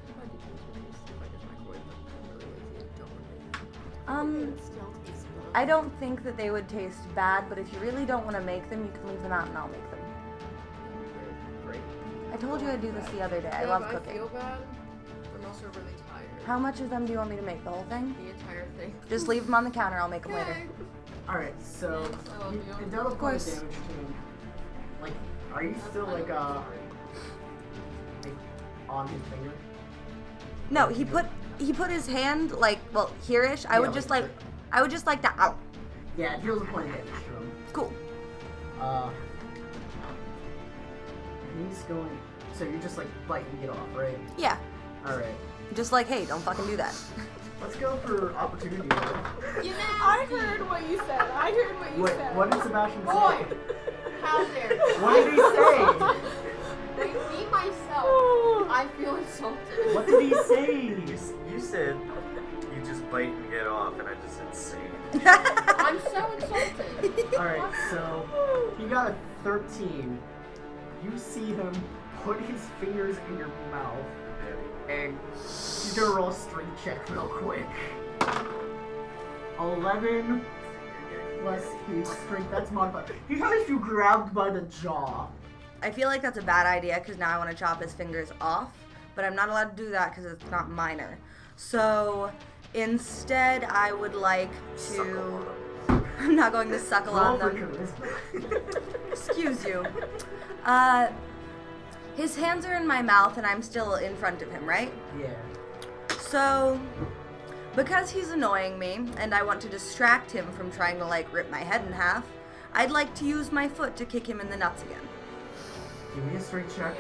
F: If I did taste, if I just microwave them, I'm really lazy and don't
D: Um,
F: It still tastes good.
D: I don't think that they would taste bad, but if you really don't want to make them, you can leave them out and I'll make them.
F: Great.
D: I told you I'd do this the other day. I
F: Yeah,
D: love
F: but
D: cooking.
F: I feel bad. I'm also really tired.
D: How much of them do you want me to make? The whole thing?
F: The entire thing.
D: Just leave them on the counter. I'll make them later.
A: Alright, so
F: I love
A: you
F: you.
A: can dealt a
D: Of
A: point of
D: course.
A: damage to him. Like, are you still like on his finger?
D: No, he put his hand like, well, here-ish. I
A: Yeah,
D: would just
A: like-
D: like to, ow.
A: Yeah, it deals a point of damage to him.
D: Cool.
A: He's going. So you're just like biting it off, right?
D: Yeah.
A: Alright.
D: Just like, hey, don't fucking do that.
A: Let's go for opportunity.
B: You know, I heard what you said. I heard what you
A: Wait,
B: said.
A: what did Sebastian
F: Boy!
A: say?
F: How dare you?
A: What did he say?
F: Me, myself, I feel insulted.
A: What did he say?
C: You said you just bite and get off, and I just said same.
F: I'm so insulted.
A: Alright, so he got a 13. You see him put his fingers in your mouth, and he's gonna roll a strength check real quick. 11 plus his strength, that's modified. He has you grabbed by the jaw.
D: I feel like that's a bad idea because now I want to chop his fingers off, but I'm not allowed to do that because it's not minor. So instead, I would like to. I'm not going to suckle
A: Roll
D: on
A: for
D: them.
A: charisma.
D: Excuse you. His hands are in my mouth and I'm still in front of him, right?
A: Yeah.
D: So, because he's annoying me and I want to distract him from trying to like rip my head in half, I'd like to use my foot to kick him in the nuts again.
A: Give me a strength check.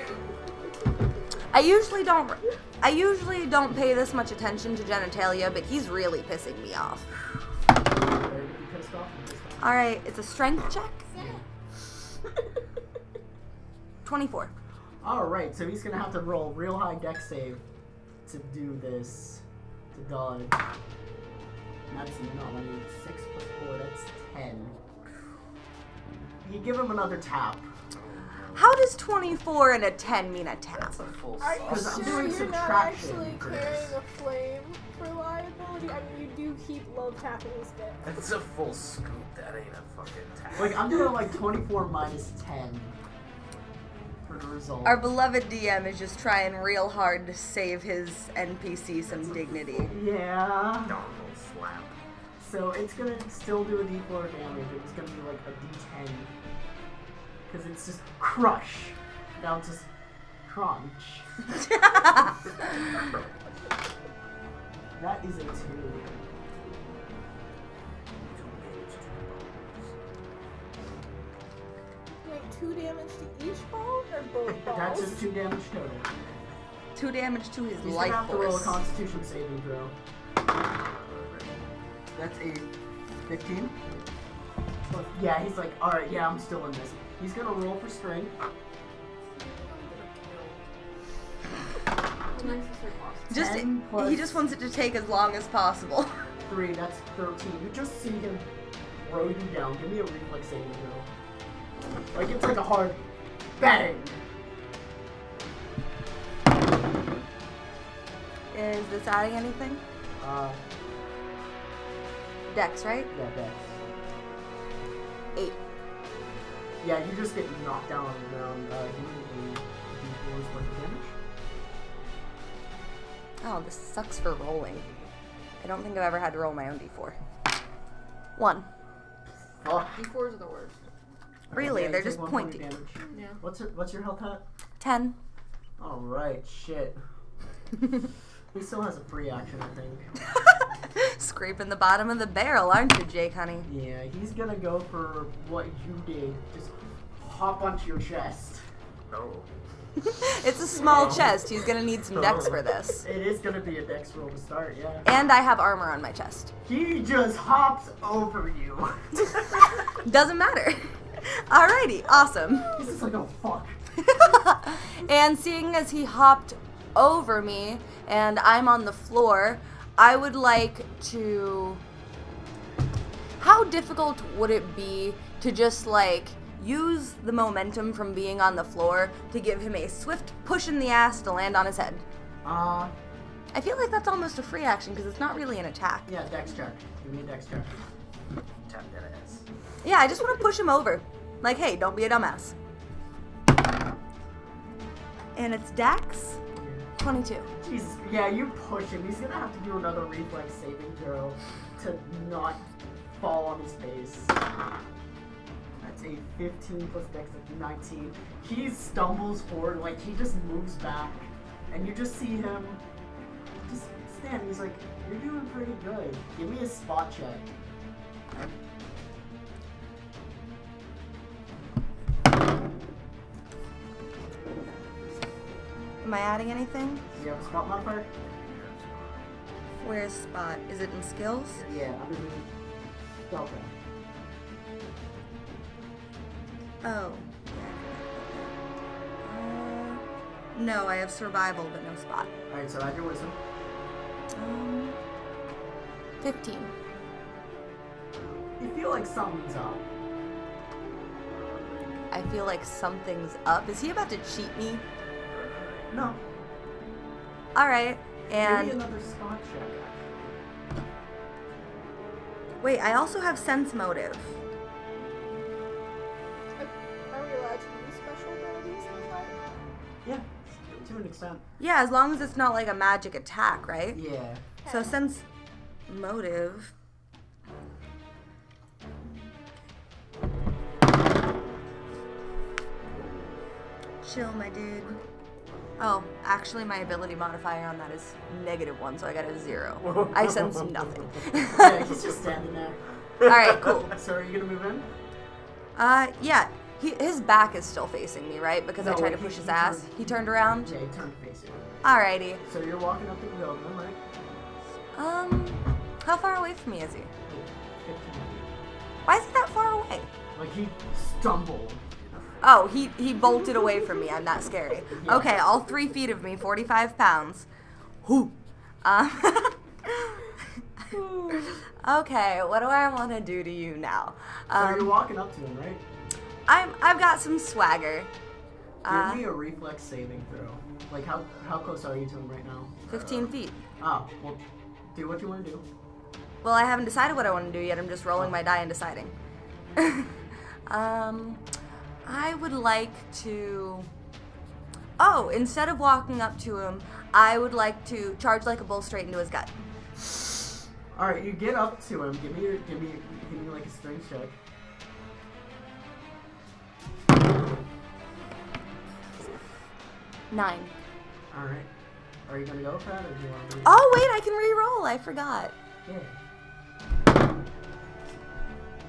D: I usually don't pay this much attention to genitalia, but he's really pissing me off.
A: Are you pissed off? I'm pissed off.
D: Alright, it's a strength check. 24.
A: Alright, so he's gonna have to roll real high dex save to do this. To dodge. And that's not only 6 plus 4, that's 10. You give him another tap.
D: How does 24 and a 10 mean a tap?
C: That's a full
B: Are
A: Because
C: sauce.
A: I'm
B: you sure
A: doing
B: you're not
A: subtraction
B: actually
A: for
B: carrying
A: this.
B: a flame for liability? I mean, you do keep love tapping his dick.
C: That's a full scoop. That ain't a fucking tap.
A: Like, I'm doing like 24 minus 10 for the result.
D: Our beloved DM is just trying real hard to save his NPC some dignity.
A: Yeah.
C: Dongle slap.
A: So it's gonna still do a d4 damage. It's gonna be like a d10. Because it's just crush. Now it's just crunch. That is a 2.
B: Wait, 2 damage to each ball or both balls?
A: That's just 2 damage total.
D: 2 damage to his
A: He's
D: life
A: gonna have to roll a
D: force.
A: Constitution saving throw. That's a 15. Yeah, he's like, alright, yeah, I'm still in this. He's gonna roll for strength.
D: Just
A: 10 plus
D: he just wants it to take as long as possible.
A: 3, that's 13. You just see him throw you down. Give me a reflex saving throw. Like, it's like a hard bang.
D: Is this adding anything? Dex, right?
A: Yeah, dex.
D: 8.
A: Yeah, you just get knocked down on the ground. Give me a d4's worth of damage.
D: Oh, this sucks for rolling. I don't think I've ever had to roll my own d4. 1.
A: Fuck.
F: D4s are the worst.
D: Really?
A: Okay,
D: They're
A: you
D: just
A: take 1 point of
D: pointy.
A: damage.
F: Yeah.
A: What's your health at?
D: 10.
A: Alright, shit. He still has a free action, I think.
D: Scraping the bottom of the barrel, aren't you, Jake, honey?
A: Yeah, he's gonna go for what you did. Just hop onto your chest.
C: No.
D: It's a small chest. He's gonna need some dex for this.
A: It is gonna be a dex roll to start, yeah.
D: And I have armor on my chest.
A: He just hops over you.
D: Doesn't matter. Alrighty, awesome.
A: He's just like, oh fuck.
D: And seeing as he hopped over me and I'm on the floor, I would like to... How difficult would it be to just, like, use the momentum from being on the floor to give him a swift push in the ass to land on his head? I feel like that's almost a free action because it's not really an attack.
A: Yeah, dex check. Give me a dex check.
C: Tap that ass.
D: Yeah, I just want to push him over. Like, hey, don't be a dumbass. And it's dex 22.
A: Jesus, yeah, you push him. He's gonna have to do another reflex saving throw to not fall on his face. That's a 15 plus dex of 19. He stumbles forward, like he just moves back, and you just see him just stand. He's like, "You're doing pretty good. Give me a spot check."
D: Am I adding anything?
A: Do you have a spot modifier?
D: Where's spot? Is it in skills?
A: Yeah, underneath Delta.
D: Oh. No, I have survival, but no spot.
A: Alright, so add your wisdom.
D: 15.
A: You feel like something's up.
D: I feel like something's up. Is he about to cheat me?
A: No.
D: Alright,
A: Maybe
D: and...
A: another spot check.
D: Wait, I also have sense motive.
B: Are we allowed to use special abilities in the fight?
A: Yeah, to an extent.
D: Yeah, as long as it's not like a magic attack, right?
A: Yeah.
D: So sense motive... Chill, my dude. Oh, actually my ability modifier on that is -1, so I got a 0. I sense nothing.
A: Yeah, he's just standing there.
D: Alright, cool.
A: So are you gonna move in?
D: Yeah. His back is still facing me, right? Because I
A: No,
D: tried to
A: he-
D: push his
A: he
D: ass.
A: turned.
D: He turned around?
A: Yeah, he turned to face you.
D: Alrighty.
A: So you're walking up the building, right?
D: How far away from me is he?
A: 15 feet.
D: Why is he that far away?
A: Like he stumbled.
D: Oh, he bolted away from me. I'm not scary.
A: Yeah.
D: Okay, all 3 feet of me, 45 pounds. Whoo. Okay, what do I want to do to you now?
A: So you're walking up to him, right?
D: I've got some swagger.
A: Give me a reflex saving throw. Like how close are you to him right now?
D: 15 feet.
A: Oh, well, do what you want to do.
D: Well, I haven't decided what I want to do yet. I'm just rolling my die and deciding. I would like to... Oh, instead of walking up to him, I would like to charge like a bull straight into his gut.
A: All right, you get up to him. Give me like a strength check.
D: Nine.
A: All right. Are you gonna go for that, or do you want to?
D: Oh, wait, I can re-roll. I forgot.
A: Yeah.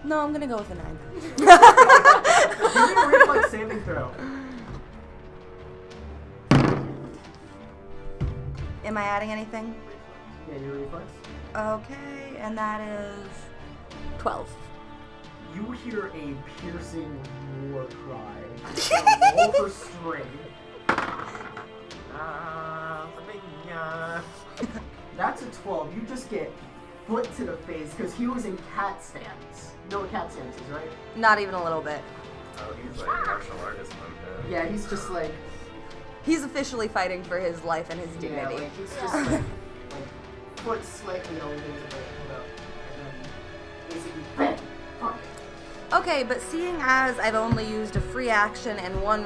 D: No, I'm gonna go with a 9.
A: Give me a reflex saving throw.
D: Am I adding anything?
A: Yeah, your reflex.
D: Okay, and that is 12.
A: You hear a piercing war cry. Roll for strength. That's a 12. You just get foot to the face because he was in cat stance. You know what cat stance is, right?
D: Not even a little bit.
C: Oh, he's like martial artist mode.
A: Yeah, he's just like,
D: He's officially fighting for his life and his
A: yeah,
D: dignity.
A: like he's just like foot slightly over his leg, and then basically bam, punch.
D: Okay, but seeing as I've only used a free action and one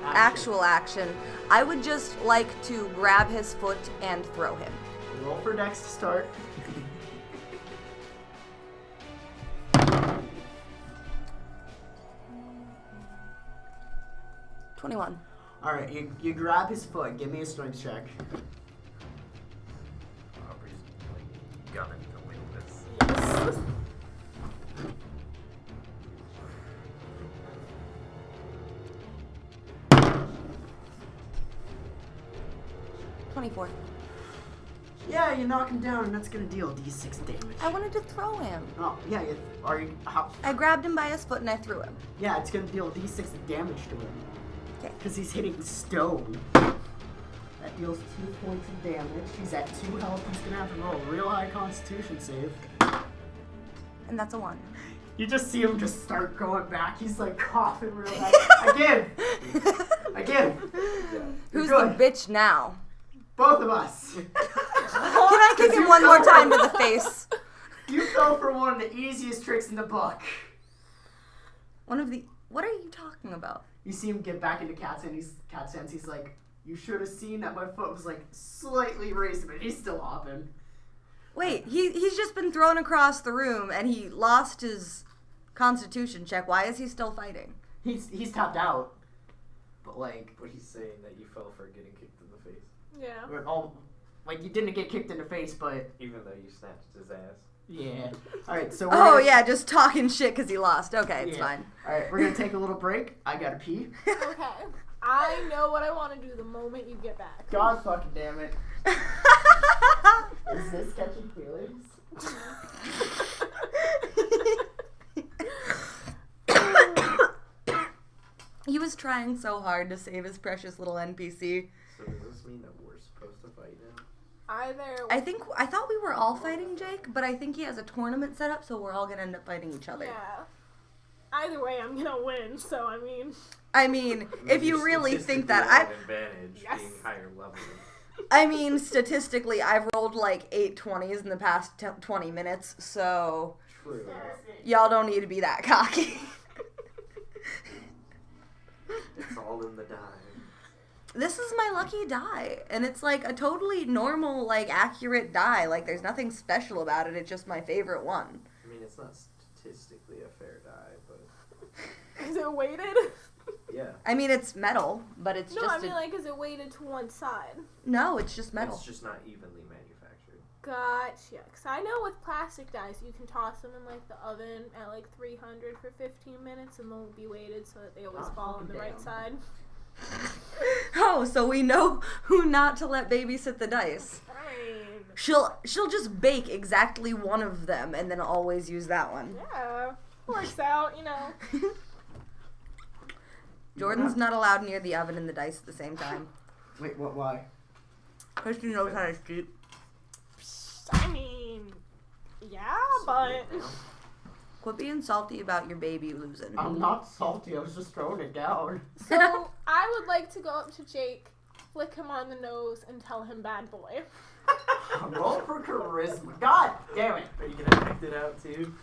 D: actual action, I would just like to grab his foot and throw him.
A: Roll for dex to start.
D: 21.
A: Alright, you grab his foot. Give me a strength check.
C: Aubrey's like gunning to win this.
D: 24.
A: Yeah, you knock him down, and that's gonna deal d6 damage.
D: I wanted to throw him.
A: Oh, yeah, how?
D: I grabbed him by his foot and I threw him.
A: Yeah, it's gonna deal d6 damage to him.
D: Okay.
A: Because he's hitting stone. That deals 2 points of damage. He's at 2 health. He's gonna have to roll a real high Constitution save.
D: And that's a 1.
A: You just see him just start going back. He's like coughing real bad. Again.
D: Who's the bitch now?
A: Both of us.
D: Can I kick him one more time to the face?
A: You fell for one of the easiest tricks in the book.
D: What are you talking about?
A: You see him get back into Cat's hands. He's like, you should have seen that my foot was like slightly raised, but he's still hopping.
D: Wait, he's just been thrown across the room and he lost his Constitution check. Why is he still fighting?
A: He's tapped out. But
G: But he's saying that you fell for getting kicked in the face.
B: Yeah.
A: like you didn't get kicked in the face, but
G: Even though you snatched his ass.
A: yeah. All right, so
D: Yeah, just talking shit because he lost. Okay, it's fine.
A: All right, we're gonna take a little break. I gotta pee.
B: Okay. I know what I want to do the moment you get back.
A: God fucking damn it. Is this catching feelings?
D: He was trying so hard to save his precious little NPC.
G: So does this mean that we're supposed to fight him?
B: Either.
D: I thought we were all fighting Jake, but I think he has a tournament set up, so we're all gonna end up fighting each other.
B: Yeah. Either way, I'm gonna win. So
D: I mean, if you really think that,
G: an advantage
B: Yes.
G: being higher level.
D: I mean, statistically, I've rolled like 8 20s in the past 20 minutes, so
G: True.
D: y'all don't need to be that cocky.
G: It's all in the die.
D: This is my lucky die, and it's like a totally normal, like, accurate die. Like, there's nothing special about it, it's just my favorite one.
G: I mean, it's not statistically a fair die, but
B: is it weighted?
G: yeah.
D: I mean, it's metal, but it's
B: No,
D: just
B: I mean like, is it weighted to one side?
D: No, it's just metal.
G: It's just not evenly manufactured.
B: Gotcha. Cause I know with plastic dice, you can toss them in like the oven at like 300 for 15 minutes, and they'll be weighted so that they always fall on the right side.
D: Oh, so we know who not to let babysit the dice.
B: I mean,
D: She'll just bake exactly one of them and then always use that one.
B: yeah, works out, you know.
D: Jordan's not allowed near the oven and the dice at the same time.
A: Wait, what? Why?
D: Because she knows how to cheat.
B: I mean, yeah, but
D: Quit being salty about your baby losing.
A: I'm not salty. I was just throwing it down.
B: so I would like to go up to Jake, flick him on the nose, and tell him bad boy.
A: Roll for charisma. God damn it.
G: Are you gonna act it out too?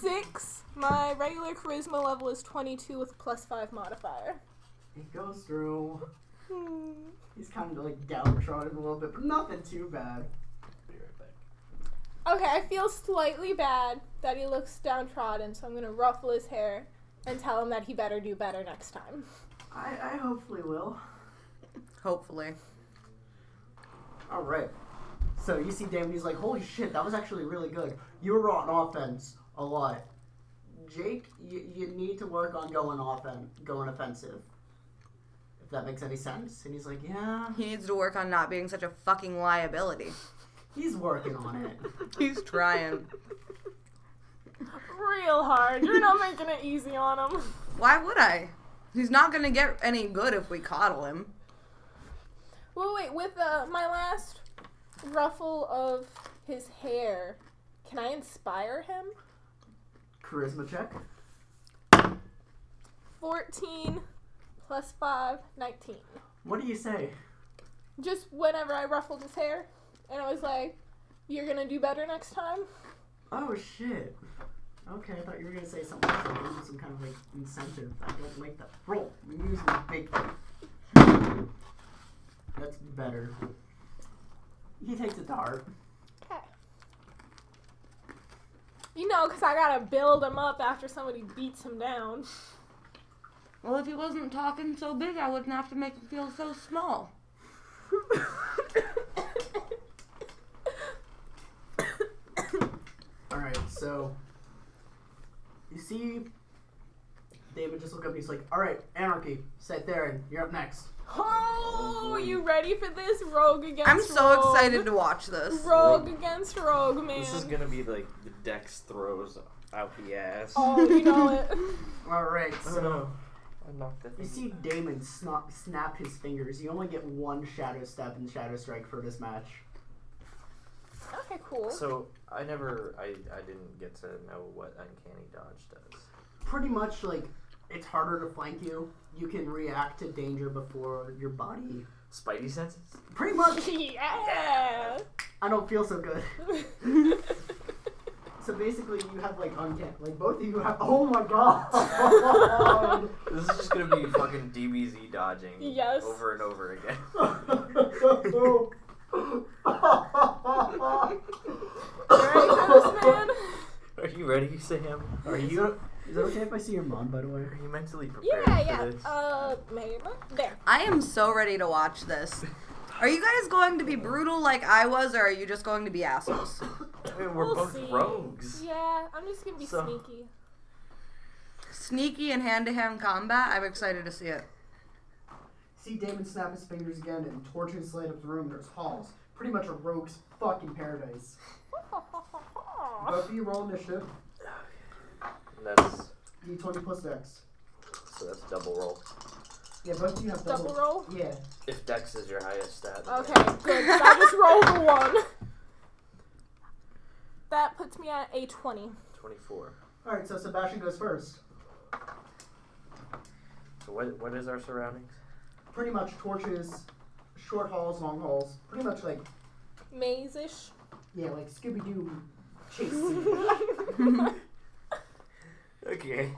B: 6. My regular charisma level is 22 with +5 modifier.
A: It goes through. He's kind of like downtrodden a little bit, but nothing too bad.
G: Be right back.
B: Okay, I feel slightly bad that he looks downtrodden, so I'm gonna ruffle his hair and tell him that he better do better next time.
A: I hopefully will.
D: Hopefully.
A: Alright. So you see Damon, he's like, holy shit, that was actually really good. You were on offense a lot. Jake, you need to work on going offensive. If that makes any sense. And he's like, yeah.
D: He needs to work on not being such a fucking liability.
A: He's working on it.
D: He's trying.
B: Real hard. You're not making it easy on him.
D: Why would I? He's not gonna get any good if we coddle him.
B: Well, wait, with my last ruffle of his hair, can I inspire him?
A: Charisma check.
B: 14 +5, 19.
A: What do you say?
B: Just whenever I ruffled his hair, and I was like, you're gonna do better next time?
A: Oh shit. Okay, I thought you were gonna say something else, like give him some kind of like incentive. I don't like that. Roll. We're using big. That's better. He takes it to heart.
B: Okay. You know, because I gotta build him up after somebody beats him down.
D: Well, if he wasn't talking so big, I wouldn't have to make him feel so small.
A: Alright, so you see David just look up and he's like, alright, Anarchy, Sytheran, you're up next.
B: Oh, you ready for this? Rogue against
D: I'm so
B: rogue.
D: excited to watch this.
B: Rogue against rogue, man.
G: This is gonna be like the Dex throws out the ass.
B: Oh, you know it.
A: Alright, so
G: I knocked the
A: You see Damon snap his fingers. You only get one Shadow Step and Shadow Strike for this match.
B: Okay, cool.
G: So I didn't get to know what Uncanny Dodge does.
A: Pretty much, like, it's harder to flank you. You can react to danger before your body.
G: Spidey senses?
A: Pretty much.
B: Yeah.
A: I don't feel so good. So basically, you have like uncanny. Like both of you have. Oh my god!
G: This is just gonna be fucking DBZ dodging.
B: Yes.
G: Over and over again. Are you ready, Sam? Are you?
A: Is it okay if I see your mom, by the way?
G: Are you mentally prepared
B: Yeah,
G: for
B: yeah.
G: this?
B: Maybe. There.
D: I am so ready to watch this. Are you guys going to be brutal like I was, or are you just going to be assholes?
G: I mean, we're
B: We'll
G: both
B: see.
G: rogues.
B: Yeah, I'm just gonna be
G: So-
B: sneaky.
D: Sneaky and hand-to-hand combat? I'm excited to see it.
A: See Damon snap his fingers again, and torches light up the room. There's halls. Pretty much a rogue's fucking paradise. Both of you roll initiative.
G: And that's
A: D20 plus Dex.
G: so that's double roll.
A: Yeah, both of you have
B: Double roll?
A: Yeah.
G: If Dex is your highest stat. then
B: Okay, good. 'Cause I just rolled a 1. That puts me at a 20.
G: 24.
A: Alright, so Sebastian goes first.
G: So what is our surroundings?
A: Pretty much torches, short halls, long halls. Pretty much like,
B: Maze-ish.
A: yeah, like Scooby-Doo chase scene.
G: Okay.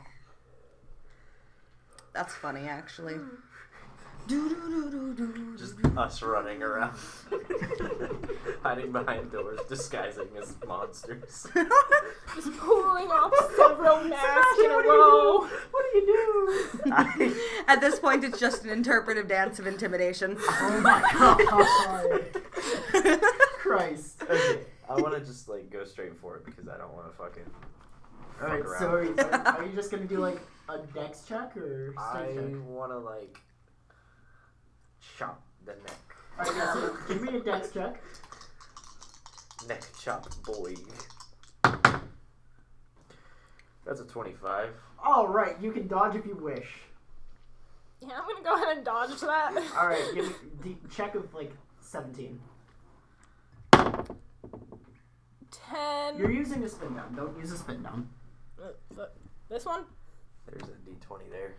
D: That's funny, actually.
G: Just us running around. Hiding behind doors, disguising as monsters.
B: Just pulling off several masks in a row.
A: What do you do?
D: At this point, it's just an interpretive dance of intimidation.
A: Oh my god. Christ.
G: Okay, I want to just like go straight for it because I don't want to fucking fuck
A: Alright,
G: around.
A: so are you just gonna do like a dex check or
G: I
A: strength check?
G: want to like chop the neck.
A: Alright, yeah, so give me a dex check.
G: Neck chop boy. That's a 25.
A: Alright, you can dodge if you wish.
B: Yeah, I'm gonna go ahead and dodge that.
A: Alright, give me the check of like 17.
B: 10.
A: You're using a spin down. Don't use a spin down.
B: This one?
G: There's a D20 there.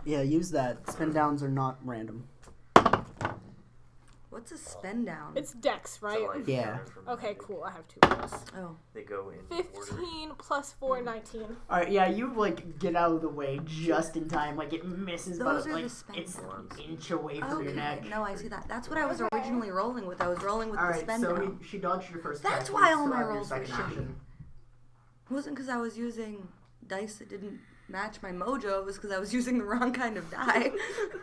A: Yeah, use that. Spin downs are not random.
D: What's a spin down?
B: It's Dex, right?
G: So, like,
A: Yeah.
G: from
B: Okay,
G: like,
B: cool. I have 2 of those.
D: Oh.
G: They go in order.
B: 15 plus 4, 19.
A: Alright, yeah, you like get out of the way just in time. Like it misses,
D: Those
A: but
D: are
A: like
D: the spin
A: it's
G: downs.
A: an inch away from your neck.
D: No, I see that. That's what I was originally rolling with. I was rolling with the
A: Alright,
D: spin
A: so
D: down.
A: she dodged your first
D: That's
A: check.
D: why
A: You
D: all
A: still
D: my
A: have your
D: rolls were
A: second
D: shitty.
A: action.
D: It wasn't because I was using dice that didn't match my mojo. It was because I was using the wrong kind of die.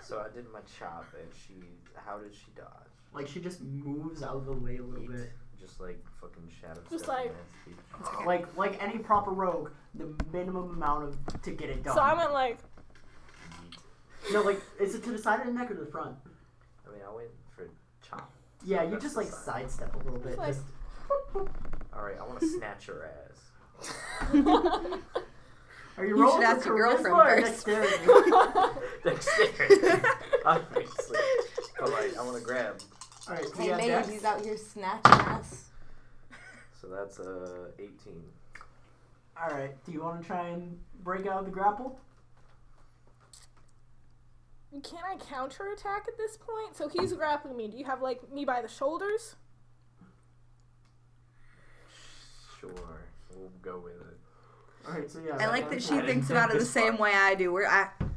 G: So I did my chop, and how did she dodge?
A: Like she just moves out of the way a little bit.
G: Just like fucking shadow
B: Just
G: step
B: like-
G: nasty.
A: Like any proper rogue, the minimum amount of to get it done.
B: So I went like,
A: No, like is it to the side of the neck or the front?
G: I mean, I went for chop.
A: Yeah, you
G: That's
A: just
G: the
A: like
G: side.
A: sidestep a little bit.
B: Just like-
A: Just
G: Alright, I want to snatch your ass.
A: are you
D: You
A: rolling
D: should
A: for
D: ask your
A: charisma
D: girlfriend
A: or
D: first.
A: dexterity?
G: Dexterity. Obviously. But like, I want to grab.
A: Alright, so
D: Hey,
A: yeah,
D: Maeve,
A: dex.
D: he's out here snatching ass.
G: So that's 18.
A: Alright, do you want to try and break out of the grapple?
B: can I counterattack at this point? So he's grappling me. Do you have like me by the shoulders?
G: Sure, we'll go with it.
A: Alright, so yeah.
D: I like that she
G: I didn't
D: thinks
G: think
D: about it the
G: this
D: same
G: far.
D: way I do.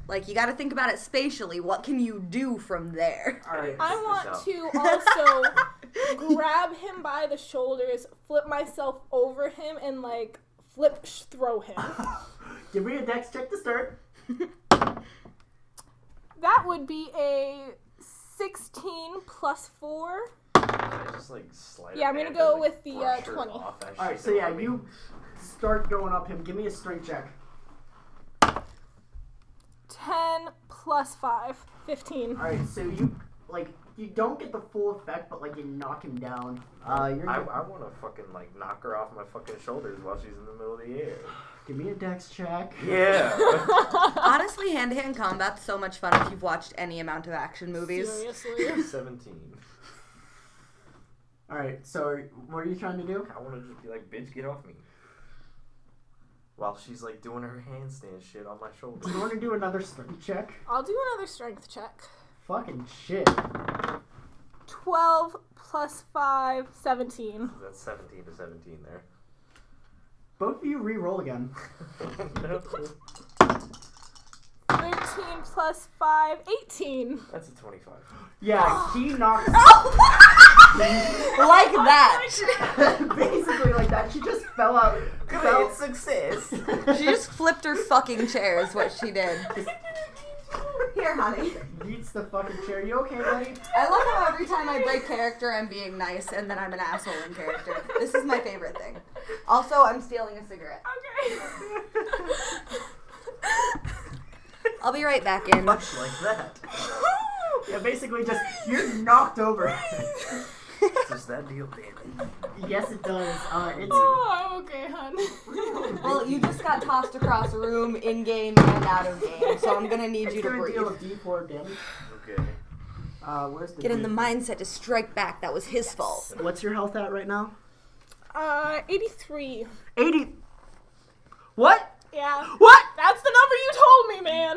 D: Like, you gotta think about it spatially. What can you do from there?
A: Alright.
B: I
G: This
B: want
G: out.
B: to also grab him by the shoulders, flip myself over him, and like throw him.
A: Give me a dex check to start.
B: That would be a 16 plus 4.
G: I just like slide
B: Yeah,
G: her
B: I'm gonna
G: hand
B: go
G: and, like,
B: with the,
G: brush her
B: 20.
G: off as
A: Alright,
G: she's
A: so yeah,
G: throwing
A: you
G: me.
A: start going up him. Give me a strength check.
B: 10 plus 5, 15.
A: Alright, so you you don't get the full effect, but like you knock him down.
G: I want to fucking like knock her off my fucking shoulders while she's in the middle of the air.
A: Give me a dex check.
G: Yeah.
D: Honestly, hand-to-hand combat's so much fun if you've watched any amount of action movies.
B: Seriously.
G: 17.
A: Alright, so what are you trying to do?
G: I want to just be like, bitch, get off me. While she's like doing her handstand shit on my shoulders.
A: Do you want to do another strength check?
B: I'll do another strength check.
A: Fucking shit.
B: 12 plus 5, 17.
G: That's 17 to 17 there.
A: Both of you re-roll again.
G: No.
B: 13 plus 5, 18.
G: That's a 25.
A: Yeah, he knocks...
D: Like that.
A: Basically like that. She just fell out.
G: Great success.
D: She just flipped her fucking chair is what she did. Here, honey.
A: Beats the fucking chair. You okay, buddy?
D: I love how every time I break character, I'm being nice, and then I'm an asshole in character. This is my favorite thing. Also, I'm stealing a cigarette.
B: Okay.
D: I'll be right back in.
G: Much like that.
A: Yeah, basically just, you're knocked over.
G: Does that deal damage?
A: Yes, it does. It's...
B: Oh, I'm okay, hon.
D: Well, you just got tossed across a room, in-game and out of game, so I'm gonna need you to breathe.
A: It's gonna deal a D4 damage.
G: Okay.
A: Where's the
D: Get in the
A: D4?
D: mindset to strike back. That was his fault.
A: What's your health at right now?
B: 83.
A: 80. What?
B: Yeah.
A: What?
B: That's the number you told me, man.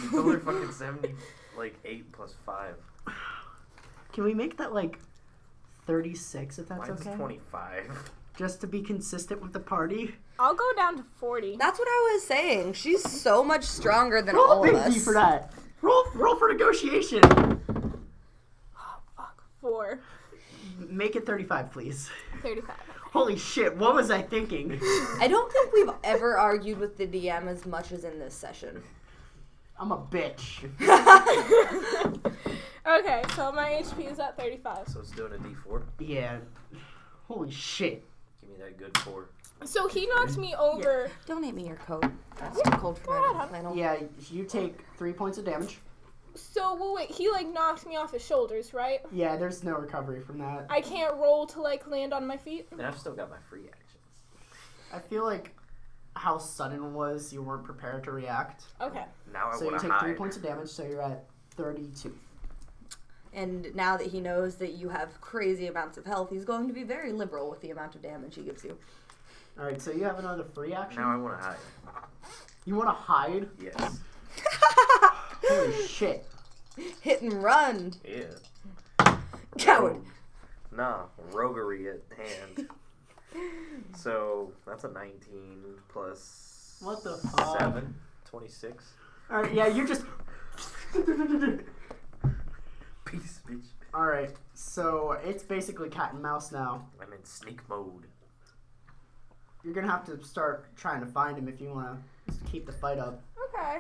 G: You told her fucking 70, like 8 plus 5.
A: Can we make that like 36 if that's
G: Mine's
A: okay?
G: 25.
A: Just to be consistent with the party.
B: I'll go down to 40.
D: That's what I was saying. She's so much stronger than
A: Roll
D: all
A: a
D: of
A: big D
D: us.
A: for that. Roll for negotiation.
B: Oh, fuck. 4.
A: Make it 35, please.
B: 35.
A: Holy shit, what was I thinking?
D: I don't think we've ever argued with the DM as much as in this session.
A: I'm a bitch.
B: Okay, so my HP is at 35.
G: So it's doing a D4.
A: Yeah. Holy shit.
G: Give me that good 4.
B: So he knocked me over.
D: Donate me your coat. It's too cold for my flannel.
A: Yeah, you take 3 points of damage.
B: So, well, wait, he, like, knocked me off his shoulders, right?
A: Yeah, there's no recovery from that.
B: I can't roll to, like, land on my feet?
G: And I've still got my free actions.
A: I feel like how sudden it was, you weren't prepared to react.
B: Okay.
G: Now I
A: So you
G: want to
A: take
G: hide.
A: 3 points of damage, so you're at 32.
D: And now that he knows that you have crazy amounts of health, he's going to be very liberal with the amount of damage he gives you.
A: Alright, so you have another free action?
G: Now I want to hide.
A: You want to hide?
G: Yes.
A: Holy shit.
D: Hit and run.
G: Yeah.
D: Coward.
G: Rogue. Nah, roguery at hand. So that's a 19 plus
A: What the fuck?
G: 7, 26.
A: Alright, yeah, you're just...
G: Peace, bitch.
A: Alright, so it's basically cat and mouse now.
G: I'm in sneak mode.
A: You're gonna have to start trying to find him if you want to keep the fight up.
B: Okay.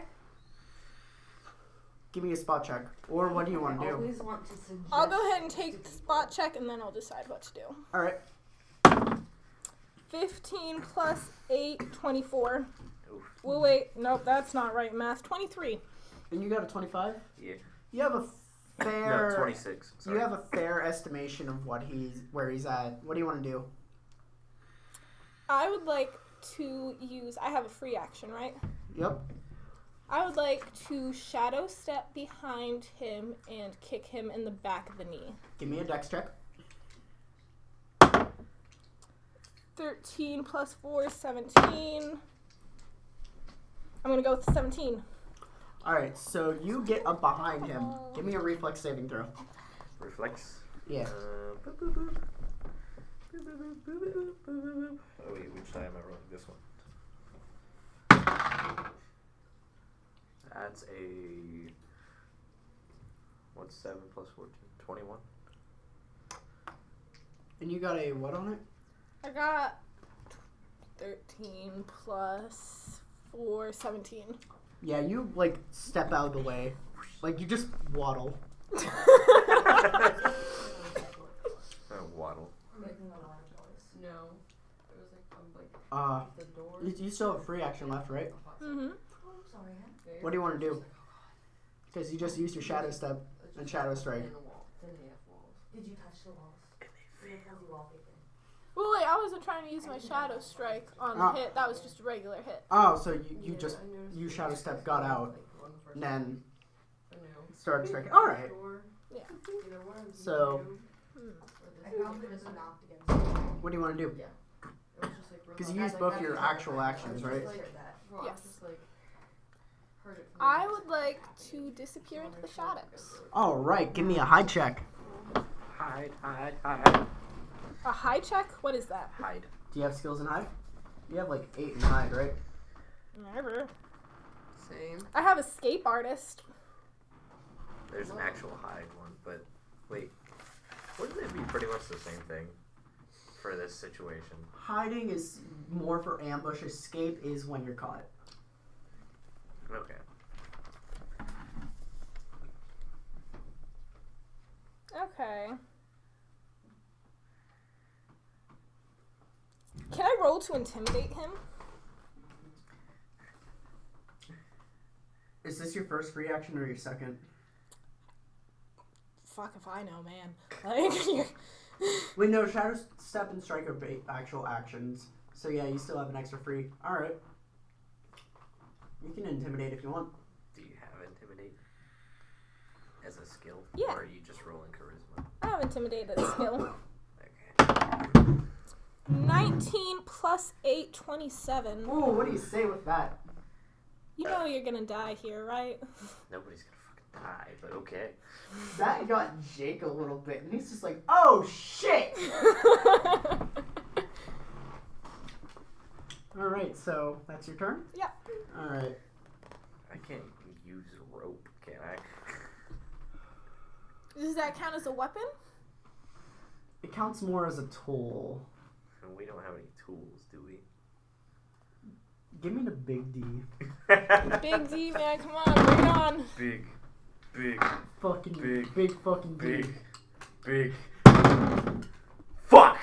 A: Give me a spot check. Or what do you want to do?
D: Always want to suggest.
B: I'll go ahead and take the spot check, and then I'll decide what to do.
A: Alright.
B: 15 plus 8, 24.
G: Oof.
B: Well, wait. Nope, that's not right math. 23.
A: And you got a 25?
G: Yeah.
A: You have a fair...
G: No, 26. Sorry.
A: You have a fair estimation of where he's at. What do you want to do?
B: I would like to use... I have a free action, right?
A: Yep.
B: I would like to shadow step behind him and kick him in the back of the knee.
A: Give me a dex check.
B: 13 plus 4 is 17. I'm going to go with 17.
A: Alright, so you get up behind him. Give me a reflex saving throw.
G: Reflex.
A: Yeah.
G: Boop, boop, boop. Boop, boop, boop, boop, boop, boop, boop, boop. Oh wait, which die am I rolling? This one. That's a... What's 7 plus 14? 21?
A: And you got a what on it?
B: I got 13 plus 4, 17.
A: Yeah, you, like, step out of the way. Like, you just waddle.
G: Waddle.
F: Making a lot of noise. No. It was like the door.
A: You still have free action left, right?
B: Mm-hmm.
F: Oh, I'm sorry.
A: What do you want to do? Because you just used your shadow step and shadow strike.
F: In the wall. Then the Did you touch the walls? The fuzzy wallpaper.
B: Well, wait, I wasn't trying to use my shadow strike on the hit. That was just a regular hit.
A: Oh, so you shadow step got out, and then started striking. All right.
B: Yeah.
A: So,
F: I found it just knocked against the wall.
A: what do you want to do?
F: Yeah. It was just like
A: Because you used both your actual actions, right?
B: Yes. I would like to disappear into the shadows.
A: All right. Give me a hide check.
G: Hide.
B: A high check? What is that?
G: Hide.
A: Do you have skills in hide? You have like 8 in hide, right?
B: Never.
F: Same.
B: I have escape artist.
G: There's an actual hide one, but wait. Wouldn't it be pretty much the same thing for this situation?
A: Hiding is more for ambush. Escape is when you're caught.
G: Okay.
B: Okay. Can I roll to intimidate him?
A: Is this your first reaction or your second?
B: Fuck if I know, man. Like,
A: Wait, no. Shadow step and strike are actual actions. So yeah, you still have an extra free. All right. You can intimidate if you want.
G: Do you have intimidate as a skill?
B: Yeah.
G: Or are you just rolling charisma?
B: I have intimidate as a skill.
G: Okay.
B: 19 plus 8, 27.
A: Ooh, what do you say with that?
B: You know you're gonna die here, right?
G: Nobody's gonna fucking die, but okay.
A: That got Jake a little bit, and he's just like, "Oh shit!" All right, so that's your turn.
B: Yeah.
A: All right.
G: I can't use a rope, can I?
B: Does that count as a weapon?
A: It counts more as a tool.
G: And we don't have any tools, do we?
A: Give me the big D.
B: Big D, man, come on, bring it on.
G: Big
A: Fucking
G: Big.
A: fucking D.
G: big. Fuck!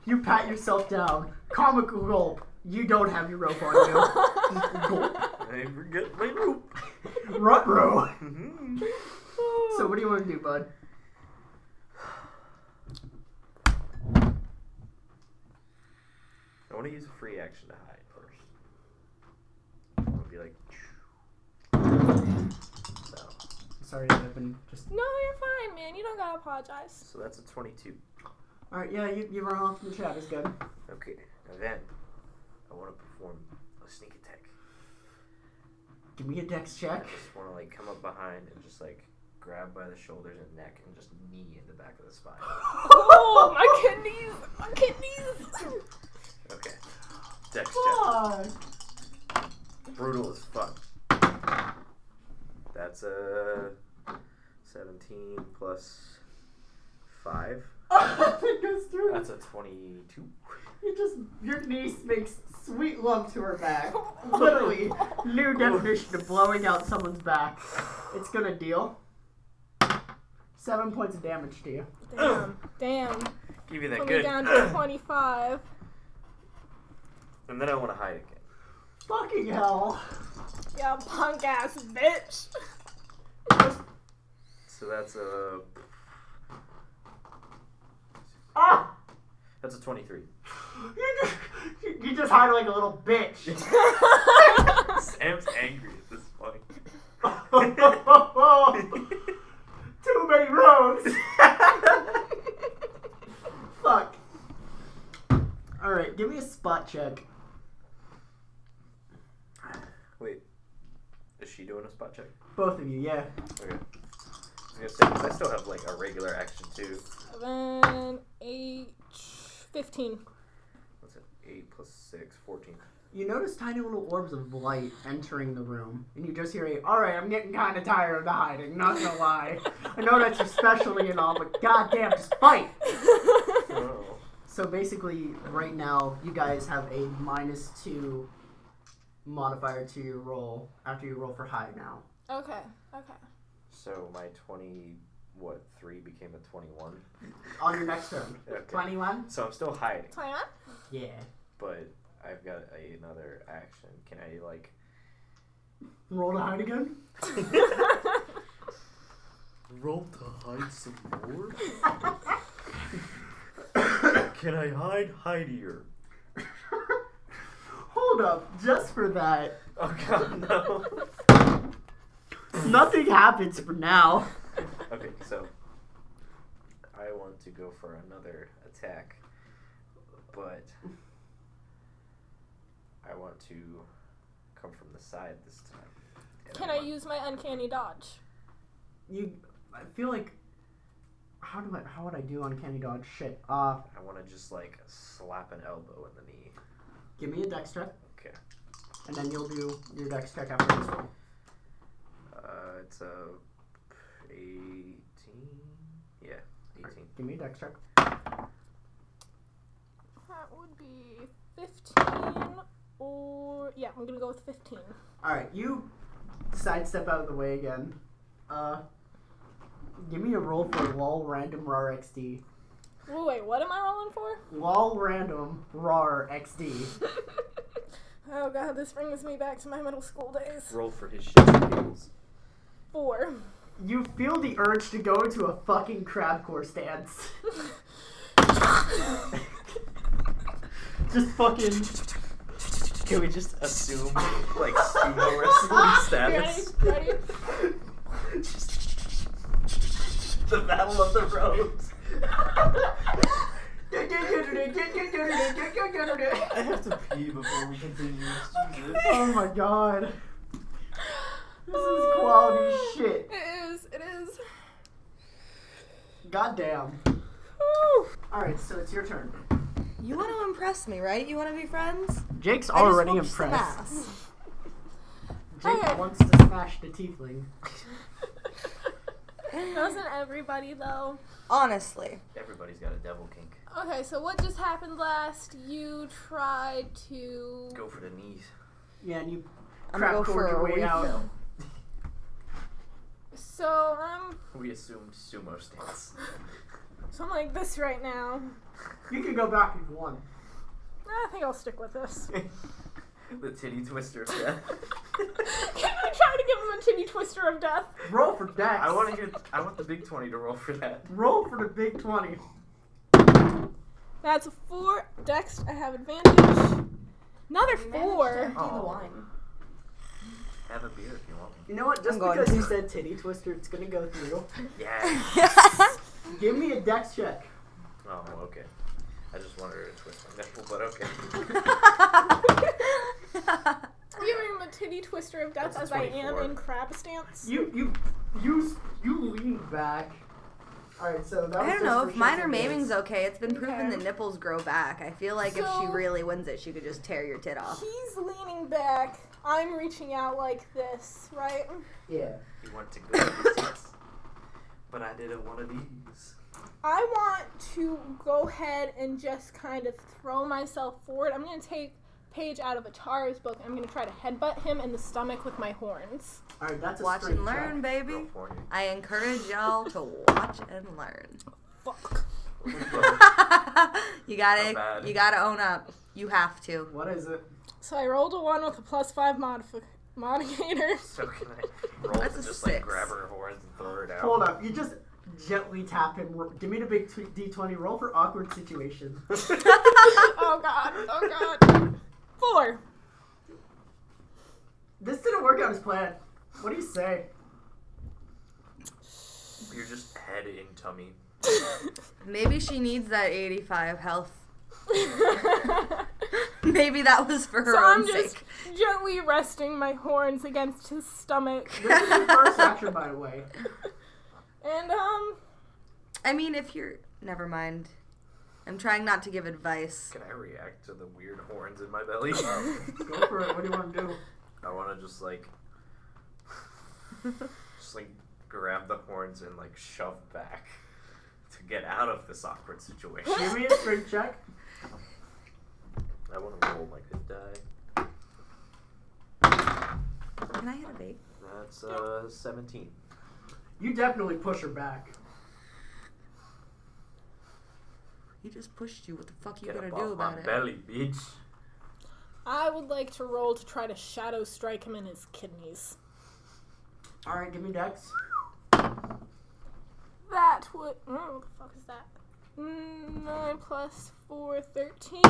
A: You pat yourself down. Comical gulp. You don't have your rope on you. Gulp.
G: I forget my rope.
A: Ruh-roh.
G: Mhm.
A: So what do you want to do, bud?
G: I want to use a free action to hide first. I want to be like, so.
A: Sorry, I've been just.
B: No, you're fine, man. You don't gotta apologize.
G: So that's a 22.
A: All right, yeah, you run off in the shadows, good.
G: Okay, and then I want to perform a sneak attack.
A: Give me a dex
G: I
A: check.
G: just want to like come up behind and just like grab by the shoulders and neck and just knee in the back of the spine.
B: Oh, my kidneys! My kidneys!
G: Okay. Dex
A: Fuck.
G: check. Brutal as fuck. That's a 17 plus 5.
A: It goes through.
G: That's a 22.
A: Your niece makes sweet love to her back. Literally, new definition of blowing out someone's back. It's gonna deal 7 points of damage to you.
B: Damn.
G: Give you that
B: Put
G: good.
B: me down to 25.
G: And then I want to hide again.
A: Fucking hell.
B: Yeah, punk ass bitch.
G: So that's a
A: Ah!
G: that's a 23.
A: You just hide like a little bitch.
G: Sam's angry at this point.
A: Too many rogues. Fuck. Alright, give me a spot check.
G: Wait, is she doing a spot check?
A: Both of you, yeah.
G: Okay. I was gonna say, 'cause I still have like a regular action too.
B: 7, 8, 15.
G: What's it? 8 plus 6, 14.
A: You notice tiny little orbs of light entering the room, and you just hear a, "Alright, I'm getting kind of tired of the hiding, not gonna lie. I know that's your specialty and all, but goddamn, just fight!"
G: Oh.
A: So basically, right now, you guys have a -2 modifier to your roll after you roll for hide now.
B: Okay.
G: So my 3 became a 21.
A: On your next turn.
G: Okay.
A: 21?
G: So I'm still hiding,
B: 21?
A: Yeah.
G: but I've got another action. Can I like?
A: Roll to hide again?
C: Roll to hide some more? Can I hide hidier?
A: Hold up, just for that.
C: Oh god, no.
A: Nothing happens for now.
G: Okay, so I want to go for another attack, but I want to come from the side this time. And
B: Can I use my uncanny dodge?
A: I feel like how would I do uncanny dodge? Shit.
G: I want to just like slap an elbow in the knee.
A: Give me a dex check,
G: Okay.
A: and then you'll do your dex check after this one.
G: It's a 18. Yeah, 18.
A: Give me a dex check.
B: That would be 15 or... Yeah, I'm gonna go with 15.
A: Alright, you sidestep out of the way again. Give me a roll for lol random rar XD.
B: Oh, wait, what am I rolling for?
A: Lol random rar XD.
B: Oh god, this brings me back to my middle school days.
G: Roll for his shit skills.
B: 4.
A: You feel the urge to go into a fucking crabcore stance. Just fucking...
G: Can we just assume like sumo wrestling status?
B: Ready?
G: The Battle of the Rose.
C: I have to pee before we continue. Jesus.
A: Oh my god. This is quality shit.
B: It is.
A: Goddamn. Alright, so it's your turn.
D: You want to impress me, right? You want to be friends?
A: Jake's
D: I just
A: already
D: whooped some
A: impressed.
D: ass.
A: Jake
B: Okay.
A: wants to smash the tiefling.
B: Doesn't everybody, though?
D: Honestly.
G: Everybody's got a devil kink.
B: Okay, so what just happened last? You tried to...
G: Go for the knees.
A: Yeah, and you
D: I'm gonna go
A: crap
D: for
A: your
D: a
A: way out.
D: refill.
B: So,
G: We assumed sumo stance.
B: so I'm like this right now.
A: You can go back if you want.
B: I think I'll stick with this.
G: The titty twister of death.
B: Can I try to give him a titty twister of death?
A: Roll for dex.
G: I want the big 20 to roll for that.
A: Roll for the big 20.
B: That's a 4. Dex, I have advantage. Another 4.
F: Do the wine.
G: Have a beer if you want.
A: You know what? Just
D: I'm going
A: because
D: to.
A: you said titty twister, it's gonna go through.
G: Yeah.
A: Give me a dex check.
G: Oh, okay. I just wanted her to twist my nipple, but okay.
B: Giving him a titty twister of death
G: That's
B: as I am
G: 24.
B: in crab stance.
A: You lean back. Alright, so that was
D: I don't
A: just
D: know
A: for
D: if
A: shits
D: minor
A: and
D: maiming's
A: gigs.
D: okay. It's been proven
B: Okay.
D: that nipples grow back. I feel like if she
B: So-
D: really wins it, she could just tear your tit off.
B: He's leaning back. I'm reaching out like this, right?
A: Yeah.
G: You want to go to the seats, but I didn't want of these.
B: I want to go ahead and just kind of throw myself forward. I'm going to take page out of Atarah's book. I'm going to try to headbutt him in the stomach with my horns.
A: Alright, that's a
D: Watch
A: strength
D: and learn,
A: check.
D: baby.
G: Go for it.
D: I encourage y'all to watch and learn.
B: Fuck.
D: You
G: Not bad.
D: gotta own up. You have to.
A: What is it?
B: So I rolled a 1 with a +5 modificator.
G: So can I roll
D: That's
G: to
D: a
G: just
D: 6.
G: like grab her horns and throw her down?
A: Hold up. You just gently tap him. Give me the big D20. Roll for awkward situation.
B: Oh god. Oh god. 4.
A: This didn't work out as planned. What do you say?
G: You're just head in tummy.
D: Maybe she needs that 85 health. Maybe that was for her
B: So
D: own
B: I'm just
D: sake.
B: gently resting my horns against his stomach.
A: This is your first action, by the way.
B: And,
D: I mean, if you're... Never mind. I'm trying not to give advice.
G: Can I react to the weird horns in my belly?
A: Go for it. What do you want to do?
G: I want to just like grab the horns and like shove back to get out of this awkward situation.
A: Give me a strength check.
G: I want to roll my good die.
D: Can I hit a bait?
G: That's 17.
A: You definitely push her back.
D: He just pushed you. What the fuck you
G: Get
D: gonna
G: up
D: do
G: off
D: about
G: my
D: it?
G: belly, bitch.
B: I would like to roll to try to shadow strike him in his kidneys.
A: Alright, give me dex.
B: That would. Oh, what the fuck is that? 9 plus 4, 13.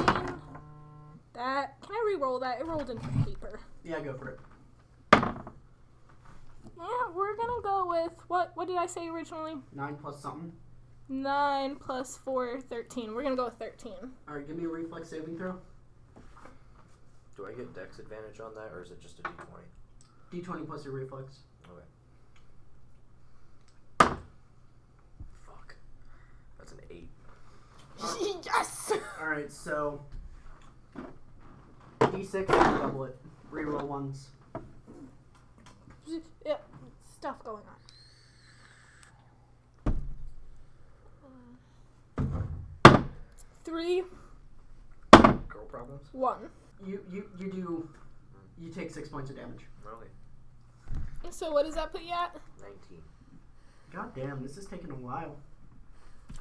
B: That. Can I re-roll that? It rolled into paper.
A: Yeah, go for it.
B: Yeah, we're gonna go with what? What did I say originally?
A: 9 plus something.
B: 9 plus 4, 13. We're gonna go with 13.
A: All right, give me a reflex saving throw.
G: Do I get dex advantage on that, or is it just a d20?
A: D20 plus your reflex.
G: Okay. Fuck. That's an 8.
B: Yes!
A: All right, so D6, double it. Reroll ones.
B: Yeah, stuff going on. 3,
G: Girl problems?
B: 1.
A: You take 6 points of damage.
G: Really?
B: So what does that put you at?
G: 19.
A: God damn, this is taking a while.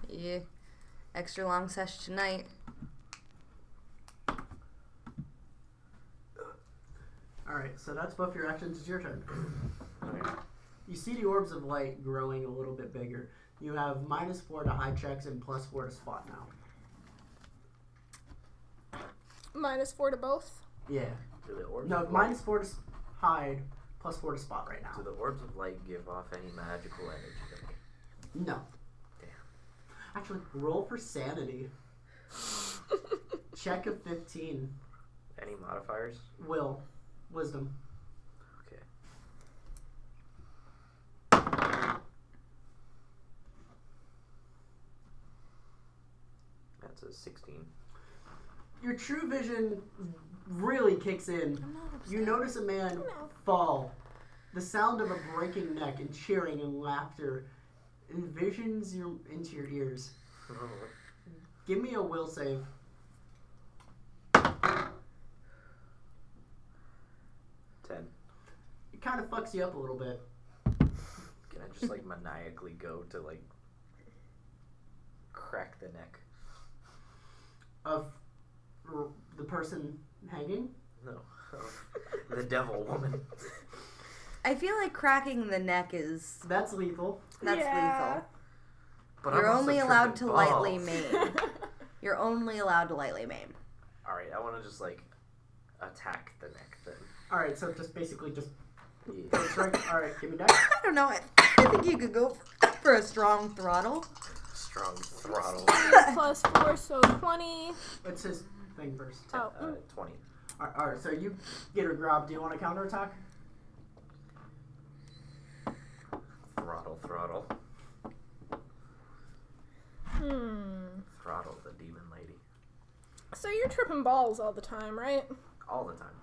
D: Yeah. Extra long sesh tonight.
A: Alright, so that's both your actions. It's your turn.
G: Okay.
A: You see the orbs of light growing a little bit bigger. You have -4 to hide checks and +4 to spot now.
B: -4 to both.
A: Yeah.
G: Do the orbs
A: No,
G: of light,
A: -4 to hide, +4 to spot right now.
G: do the orbs of light give off any magical energy?
A: No.
G: Damn.
A: Actually, roll for sanity. Check of 15.
G: Any modifiers?
A: Will. Wisdom.
G: Okay. That's a 16.
A: Your true vision really kicks in.
B: I'm not upset.
A: You notice a man
B: No.
A: fall. The sound of a breaking neck and cheering and laughter envisions into your ears. Give me a will save.
G: 10.
A: It kind of fucks you up a little bit.
G: Can I just like maniacally go to like crack the neck?
A: Of the person hanging?
G: No. The devil woman.
D: I feel like cracking the neck is
A: That's lethal.
D: lethal.
G: But
D: You're
G: I'm also
D: only allowed to
G: tripping
D: lightly
G: balls.
D: maim. You're only allowed to lightly maim.
G: Alright, I want to just like attack the neck then.
A: Alright, so just basically just...
G: Yeah.
A: Strike. Alright, give me that.
D: I don't know. I think you could go for a strong throttle.
G: Strong throttle.
B: +4, so 20.
A: It's his thing first.
B: Oh.
G: 20.
A: Alright, so you get her grabbed. Do you want to counterattack?
G: Throttle. Throttle the demon lady.
B: So you're tripping balls all the time, right?
G: All the time.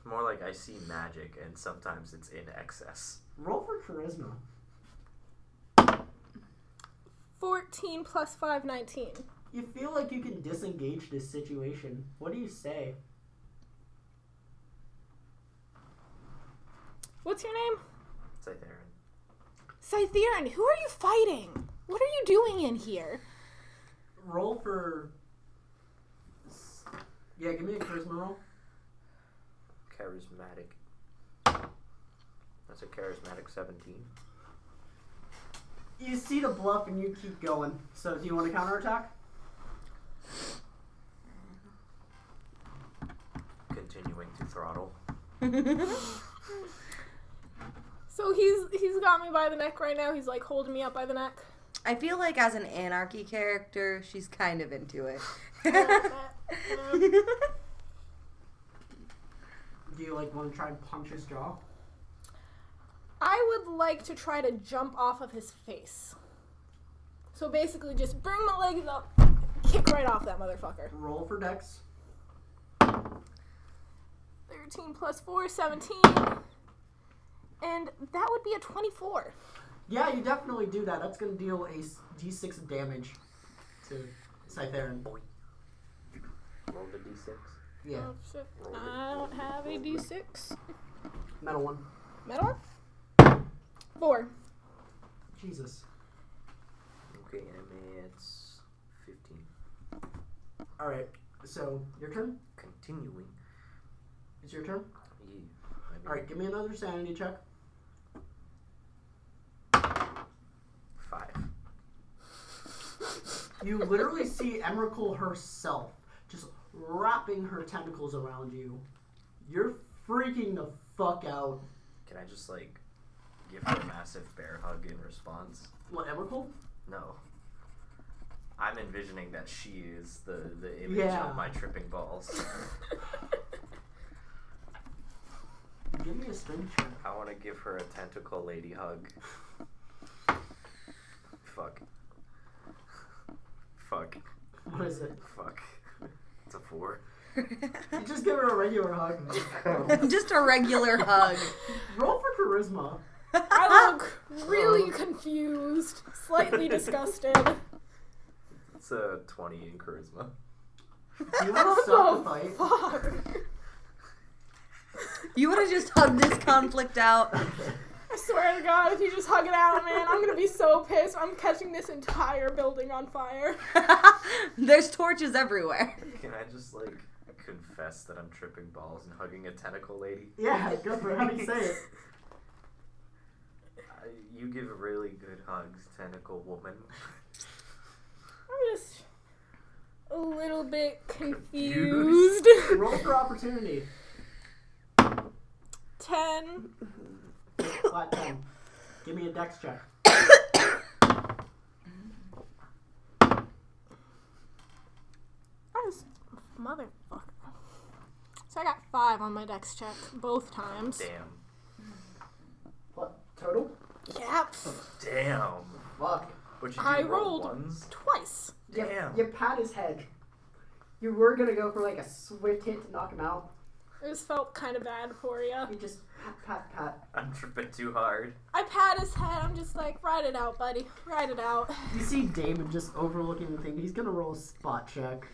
G: More like I see magic and sometimes it's in excess.
A: Roll for charisma.
B: 14 plus 5, 19.
A: You feel like you can disengage this situation. What do you say?
B: What's your name?
G: Sytheran.
B: Sytheran, who are you fighting? What are you doing in here?
A: Roll for... Yeah, give me a charisma roll.
G: Charismatic. That's a charismatic 17.
A: You see the bluff and you keep going. So do you want to counterattack?
G: Continuing to throttle.
B: So he's got me by the neck right now. He's like holding me up by the neck.
D: I feel like as an Anarchy character, she's kind of into it.
B: I like that.
A: Do you like want to try and punch his jaw?
B: I would like to try to jump off of his face. So basically just bring my legs up, kick right off that motherfucker.
A: Roll for dex.
B: 13 plus 4, 17. And that would be a 24.
A: Yeah, you definitely do that. That's going to deal a d6 of damage to Sytheran.
G: Roll the d6.
A: Yeah.
B: Oh, shit. I don't have a d6.
A: Metal one.
B: Metal? 4.
A: Jesus.
G: Okay, and it's 15.
A: Alright, so your turn?
G: Continuing.
A: It's your turn?
G: Yeah.
A: Alright, give me another sanity check.
C: 5.
A: You literally see Emrakul herself just wrapping her tentacles around you. You're freaking the fuck out.
C: Can I just like give her a massive bear hug in response?
A: What, Emrakul?
C: No. I'm envisioning that she is the image
A: Yeah.
C: of my tripping balls.
A: Give me a strength check.
C: I want to give her a tentacle lady hug. Fuck. Fuck.
A: What is it?
C: Fuck. It's a 4.
A: You just give her a regular hug.
D: Just a regular hug.
A: Roll for charisma.
B: I look really confused, slightly disgusted.
C: It's a 20 in charisma.
A: Do you want to stop the fight?
B: Fuck.
D: You would have just hugged this conflict out.
B: I swear to God, if you just hug it out, man, I'm gonna be so pissed. I'm catching this entire building on fire.
D: There's torches everywhere.
C: Can I just like confess that I'm tripping balls and hugging a tentacle lady?
A: Yeah, go for it. How do you say it?
C: You give really good hugs, tentacle woman.
B: I'm just a little bit confused.
A: Roll for opportunity.
B: 10.
A: Flat 10. Give me a dex check.
B: Motherfucker. So I got 5 on my dex check both times.
C: Damn.
A: What, total?
B: Yep.
C: Damn.
A: Fuck.
C: What'd you do?
B: I
C: roll
B: rolled
C: ones?
B: twice.
C: Damn.
A: You pat his head. You were gonna go for like a swift hit to knock him out.
B: It just felt kind of bad for you.
A: You just pat.
C: I'm tripping too hard.
B: I pat his head. I'm just like, ride it out, buddy. Ride it out.
A: You see Damon just overlooking the thing. He's gonna roll a spot check.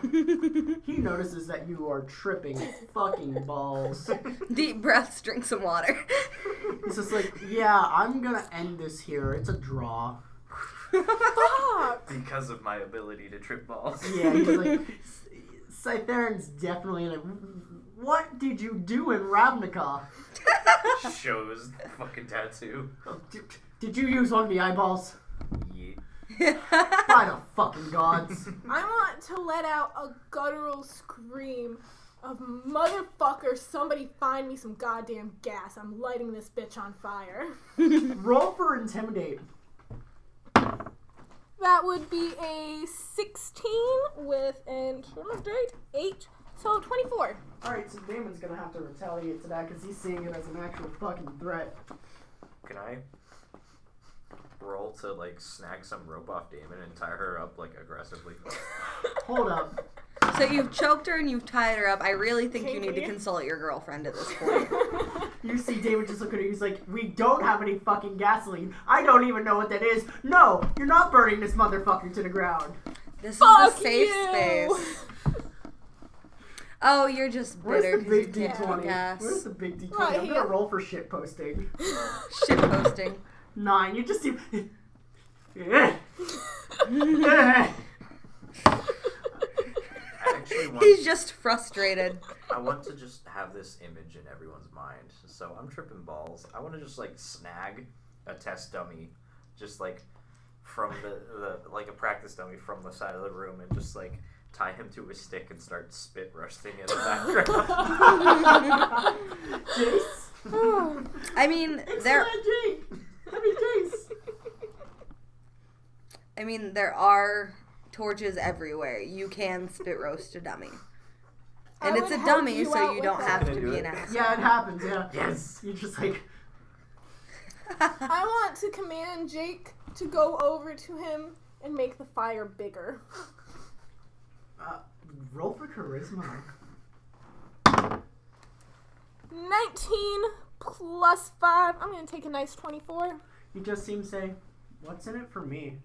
A: He notices that you are tripping fucking balls.
D: Deep breaths, drink some water.
A: He's just like, yeah, I'm gonna end this here. It's a draw.
B: Fuck.
C: Because of my ability to trip balls.
A: Yeah, he's like, Sytheran's definitely in it. What did you do in Ravnica?
C: Shows the fucking tattoo.
A: Did you use one of the eyeballs?
C: Yeah.
A: By the fucking gods.
B: I want to let out a guttural scream of motherfucker, somebody find me some goddamn gas. I'm lighting this bitch on fire.
A: Roll for intimidate.
B: That would be a 16 with an intimidate 8, so 24.
A: Alright, so Damon's gonna have to retaliate to that because he's seeing it as an actual fucking threat.
C: Can I roll to like snag some rope off Damon and tie her up like aggressively?
A: Hold up.
D: So you've choked her and you've tied her up. I really think you need to
B: Kinky.
D: consult your girlfriend at this point.
A: You see David just look at her, he's like, we don't have any fucking gasoline. I don't even know what that is. No, you're not burning this motherfucker to the ground.
D: This
B: Fuck
D: is a safe
B: you.
D: space. Oh, you're just
A: Where's
D: bitter
A: the
D: 'cause you
A: big
D: can't
A: D20?
D: gas.
A: Where's the big D20?
B: Right
A: I'm
B: here.
A: gonna roll for shit posting.
D: Shit posting.
A: 9. You just see.
C: I actually want.
D: He's just frustrated.
C: I want to just have this image in everyone's mind. So I'm tripping balls. I want to just like snag a test dummy, just like from the like a practice dummy from the side of the room, and just like tie him to a stick and start spit roasting in the background.
A: Jace?
D: I mean, there.
A: Excellent, Jake! Happy Jace!
D: I mean, there are torches everywhere. You can spit roast a dummy, and
B: I
D: it's
B: would
D: a
B: help
D: dummy,
B: you
D: so
B: out
D: you
B: with
D: don't
B: that.
D: have
C: Gonna
D: to
C: do
D: be
C: it.
D: an ass.
A: Yeah, it happens, yeah.
C: Yes.
A: You just like.
B: I want to command Jake to go over to him and make the fire bigger.
A: Roll for charisma.
B: 19 plus 5. I'm going to take a nice 24.
A: You just seem to say, what's in it for me?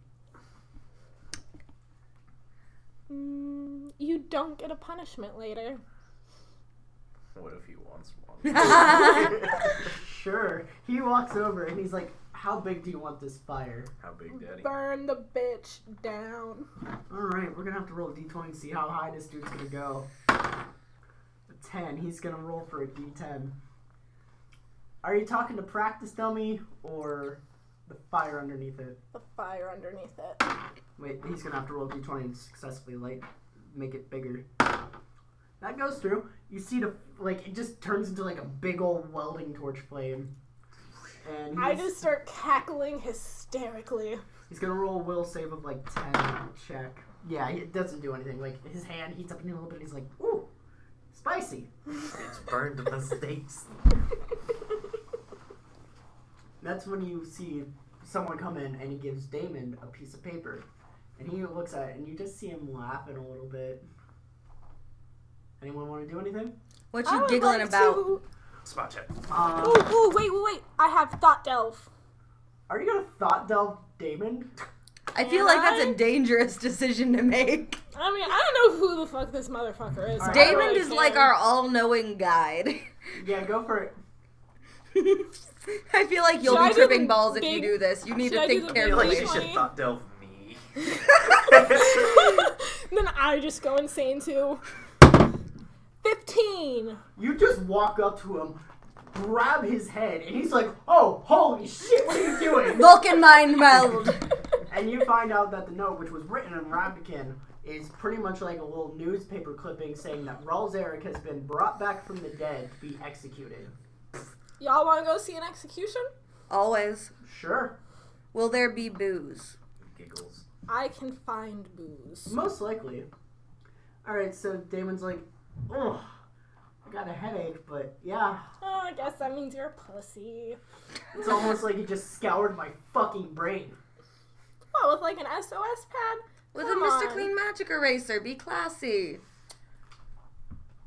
B: You don't get a punishment later.
C: What if he wants one?
A: Sure. He walks over and he's like, how big do you want this fire?
C: How big, Daddy?
B: Burn the bitch down.
A: Alright, we're gonna have to roll a d20 and see how high this dude's gonna go. A 10. He's gonna roll for a d10. Are you talking to practice dummy or The fire underneath it.
B: The fire underneath it.
A: Wait, he's gonna have to roll d20 and successfully make it bigger. That goes through. You see it just turns into like a big old welding torch flame. And
B: I just start cackling hysterically.
A: he's gonna roll a will save of like 10 check. Yeah, it doesn't do anything. Like his hand heats up a little bit. He's like, ooh, spicy.
C: It's burned the steaks.
A: That's when you see someone come in and he gives Damond a piece of paper. And he looks at it and you just see him laughing a little bit. Anyone want to do anything?
D: What
B: I
D: you
B: would
D: giggling
B: like
D: about?
B: to-
C: Spot check.
B: Ooh, wait. I have Thought Delve.
A: Are you gonna thought delve Damond?
D: I feel like that's a dangerous decision to make.
B: I mean, I don't know who the fuck this motherfucker is.
A: All right.
B: I don't
D: Damond
B: really
D: is
B: care.
D: like our all-knowing guide.
A: Yeah, go for it.
D: I feel like you'll
B: Should I
D: be
B: do
D: tripping
B: the
D: balls if you
B: big-
D: do this. You need
B: should
D: to
B: I do
D: think
B: the big
C: I feel like
D: carefully.
C: she should
B: 20?
C: thought delve me.
B: Then I just go insane too. 15.
A: You just walk up to him, grab his head, and he's like, oh, holy shit, what are you doing?
D: Vulcan mind meld.
A: And you find out that the note, which was written in Ravnican, is pretty much like a little newspaper clipping saying that Ralzeric has been brought back from the dead to be executed.
B: Y'all want to go see an execution?
D: Always.
A: Sure.
D: Will there be booze?
C: Giggles.
B: I can find booze.
A: Most likely. Alright, so Damon's like, ugh, I got a headache, but yeah.
B: Oh, I guess that means you're a pussy.
A: It's almost like he just scoured my fucking brain.
B: What, with like an SOS pad?
D: With
B: Come
D: a Mr.
B: on.
D: Clean Magic Eraser. Be classy.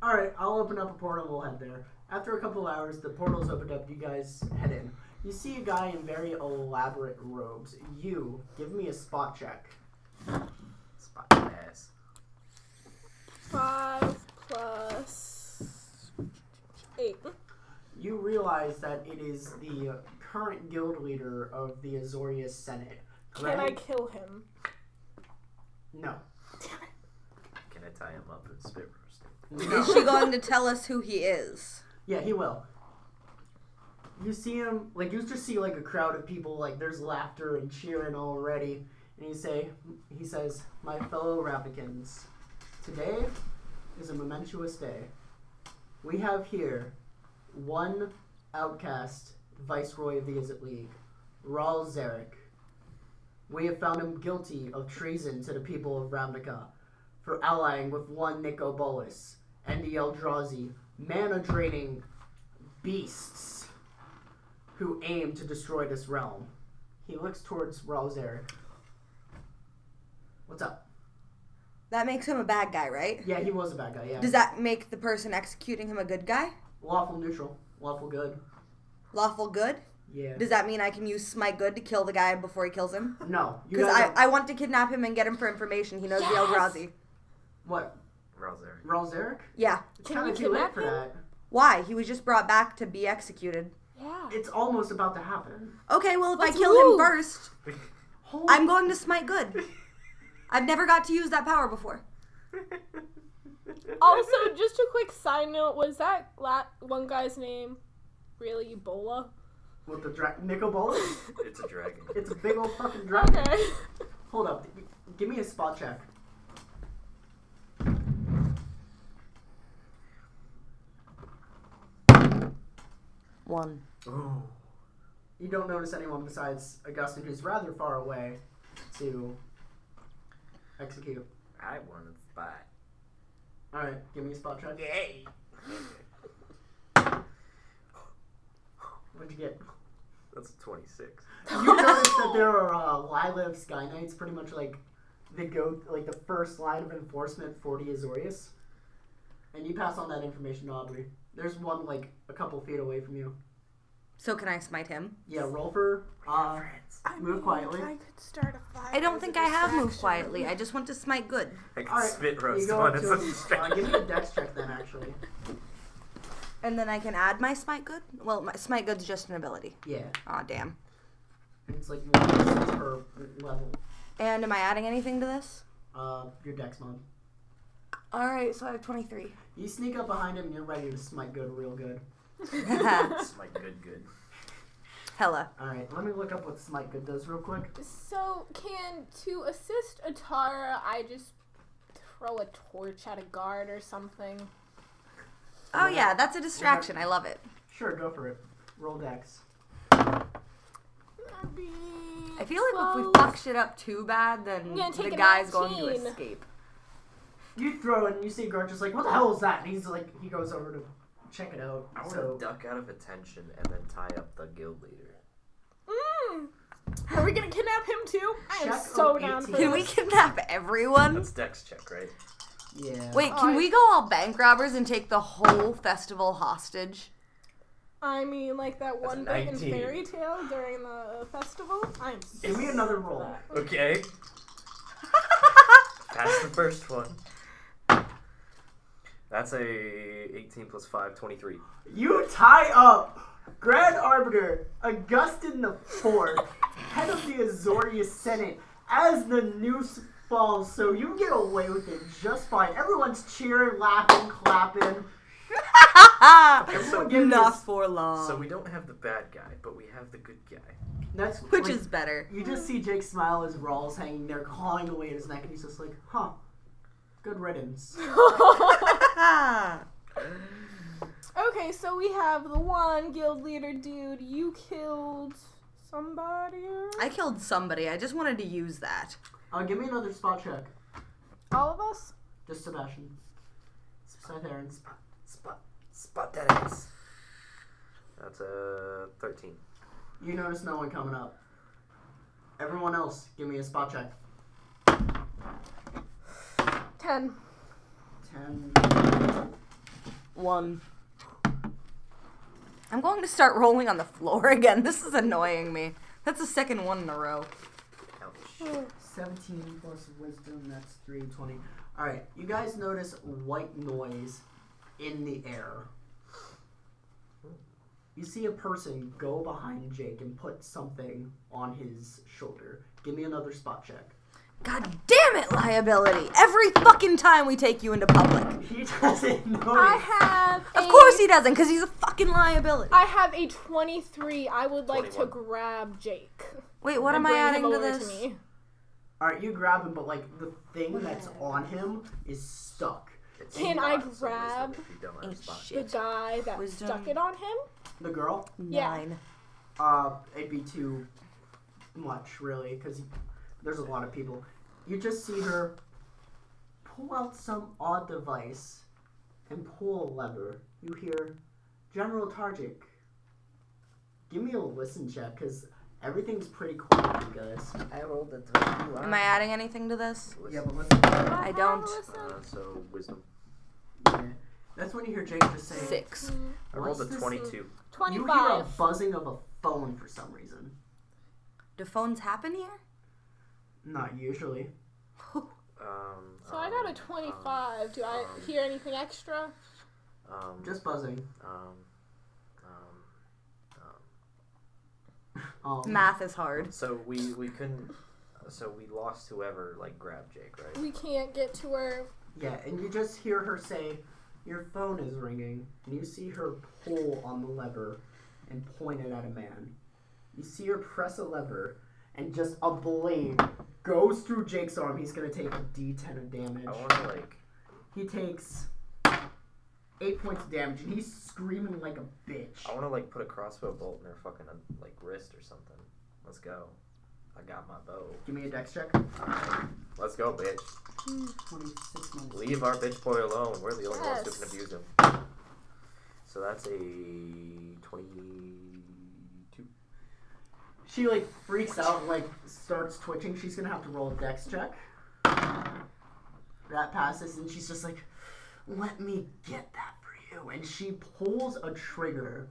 A: Alright, I'll open up a portal and we'll head there. After a couple hours, the portal's opened up, you guys head in. You see a guy in very elaborate robes. You, give me a spot check.
C: Spot your ass.
B: 5 plus 8.
A: You realize that it is the current guild leader of the Azorius Senate.
B: Can I kill him?
A: No.
C: Can I tie him up and spit roast him?
A: No.
D: Is she going to tell us who he is?
A: Yeah, he will. You see him, like, you just see, like, a crowd of people, like, there's laughter and cheering already. And he says, my fellow Ravnicans, today is a momentous day. We have here one outcast viceroy of the Izzet League, Ralzeric. We have found him guilty of treason to the people of Ravnica for allying with one Nicobolus and the Eldrazi, mana-draining beasts who aim to destroy this realm. He looks towards Ralzeric. What's up?
D: That makes him a bad guy, right?
A: Yeah, he was a bad guy, yeah.
D: Does that make the person executing him a good guy?
A: Lawful neutral. Lawful good.
D: Lawful good?
A: Yeah.
D: Does that mean I can use Smite Good to kill the guy before he kills him?
A: No. You
D: Because
A: guys are-
D: I want to kidnap him and get him for information. He knows the Eldrazi.
A: What?
C: Ralzeric.
A: Ralzeric?
D: Yeah.
A: It's
B: Can
A: kind
B: we
A: of too late
B: kidnap
A: for
B: him?
A: that.
D: Why? He was just brought back to be executed.
B: Yeah.
A: It's almost about to happen.
D: Okay, well, if
B: Let's
D: I kill him
B: move.
D: first,
A: Holy
D: I'm going to Smite Good. I've never got to use that power before.
B: Also, just a quick side note, was that one guy's name really Ebola?
A: With the Nicobolus?
C: It's a dragon.
A: It's a big old fucking dragon.
B: Okay.
A: Hold up. Give me a spot check.
D: One.
C: Ooh.
A: You don't notice anyone besides Augustine, who's rather far away, to execute.
C: I want to spot.
A: Alright, give me a spot check.
C: Yay!
A: What'd you get?
C: That's a 26.
A: You notice that there are Lilav Sky Knights, pretty much like the first line of enforcement for the Azorius. And you pass on that information to Aubrey. There's one like a couple feet away from you.
D: So can I smite him?
A: Yeah, roll for move quietly.
B: I could start a fire.
D: I don't
B: as
D: think
B: a
D: I have moved
B: distraction.
D: quietly. I just want to smite good.
C: I can
A: Alright,
C: spit roast
A: you go
C: one
A: up
C: as
A: to
C: a
A: him.
C: distraction.
A: Give me a dex check then, actually.
D: And then I can add my smite good? Well, my smite good's just an ability.
A: Yeah,
D: Aw, damn.
A: it's like 1d6 per level.
D: And am I adding anything to this?
A: Your dex mod.
D: Alright, so I have 23.
A: You sneak up behind him and you're ready to smite good real good.
C: It's my good.
D: Hella.
A: Alright, let me look up what Smite Good does real quick.
B: So, to assist Atarah, I just throw a torch at a guard or something?
D: Oh yeah, that's a distraction. I love it.
A: Sure, go for it. Roll dex.
B: That'd be
D: I feel like
B: 12.
D: if we fuck shit up too bad, then
B: Yeah, take
D: the
B: a
D: guy's going to
B: 19.
D: escape.
A: You throw it and you see Guard just like, what the hell is that? And he's like, he goes over to check it out.
C: I want
A: So,
C: to duck out of attention and then tie up the guild leader.
B: Are we gonna kidnap him too? I am
A: Check
B: so
A: of
B: down for
A: 18.
D: Can we
B: this.
D: kidnap everyone?
C: That's Dex check, right?
A: yeah.
D: Wait, can we go all bank robbers and take the whole festival hostage?
B: I mean, like that one bit in
C: 19.
B: Fairy Tale during the festival? I'm so
A: Give me another roll.
B: that.
C: Okay. Pass the first one. That's a 18 plus 5, 23.
A: You tie up Grand Arbiter Augustin the Fourth, head of the Azorius Senate, as the noose falls, so you get away with it just fine. Everyone's cheering, laughing, clapping. Everyone gives
D: Not
A: this-
D: for long.
C: So we don't have the bad guy, but we have the good guy.
A: That's
D: Which
A: like,
D: is better.
A: you just see Jake smile as Rawls hanging there, clawing away at his neck, and he's just like, huh, good riddance.
B: Okay, so we have the one guild leader dude. You killed somebody?
D: I killed somebody. I just wanted to use that.
A: Give me another spot check.
B: All of us?
A: Just Sebastian. Sytheran.
C: Spot that ass. That's a 13.
A: You notice no one coming up. Everyone else, give me a spot check.
B: 10.
A: 10.
D: 1. I'm going to start rolling on the floor again. This is annoying me. That's the second one in a row.
C: Ouch.
A: 17 plus wisdom, that's 3, 20. Alright, you guys notice white noise in the air. You see a person go behind Jake and put something on his shoulder. Give me another spot check.
D: God damn it, liability. Every fucking time we take you into public.
A: He doesn't notice.
B: I have
D: Of course he doesn't, because he's a fucking liability.
B: I have a 23. I would like to
C: 21.
B: grab Jake.
D: Wait, what
B: and
D: am I
B: bring him
D: adding to
B: over
D: this?
B: me.
A: Alright, you grab him, but like the thing that's on him is stuck.
C: It's
B: Can
C: not
B: I
C: some wisdom
B: grab
C: if you don't have a
D: Ain't
C: spot.
D: shit.
B: The guy that
D: Wisdom.
B: stuck it on him?
A: The girl?
B: Yeah.
D: 9.
A: It'd be too much, really, because there's a lot of people. You just see her pull out some odd device and pull a lever. You hear, General Targic, give me a listen check, because everything's pretty quiet, you guys.
C: I rolled a 21.
D: Am I adding anything to this?
A: Yeah, but listen.
D: I don't.
C: So wisdom.
A: Yeah. That's when you hear Jake just say,
D: 6.
C: I rolled a
A: What's this?
C: 22.
A: You hear a
B: 25.
A: buzzing of a phone for some reason.
D: Do phones happen here?
A: Not usually.
B: So I got a 25. Do I hear anything extra?
A: Just buzzing.
D: Math is hard.
C: So we couldn't. So we lost whoever like grabbed Jake, right?
B: We can't get to her.
A: Yeah, and you just hear her say, your phone is ringing, and you see her pull on the lever and point it at a man. You see her press a lever, and just a blade goes through Jake's arm. He's gonna take a D10 of damage.
C: I want to like.
A: He takes 8 points of damage, and he's screaming like a bitch.
C: I want to like put a crossbow bolt in her fucking like wrist or something. Let's go. I got my bow.
A: Give me a dex check.
C: Let's go, bitch.
A: 26 minus.
C: Leave our bitch boy alone. We're the only ones who
B: Yes.
C: can abuse him. So that's a 22.
A: She like freaks out, and, like starts twitching. She's gonna have to roll a dex check. That passes, and she's just like, "Let me get that for you." And she pulls a trigger,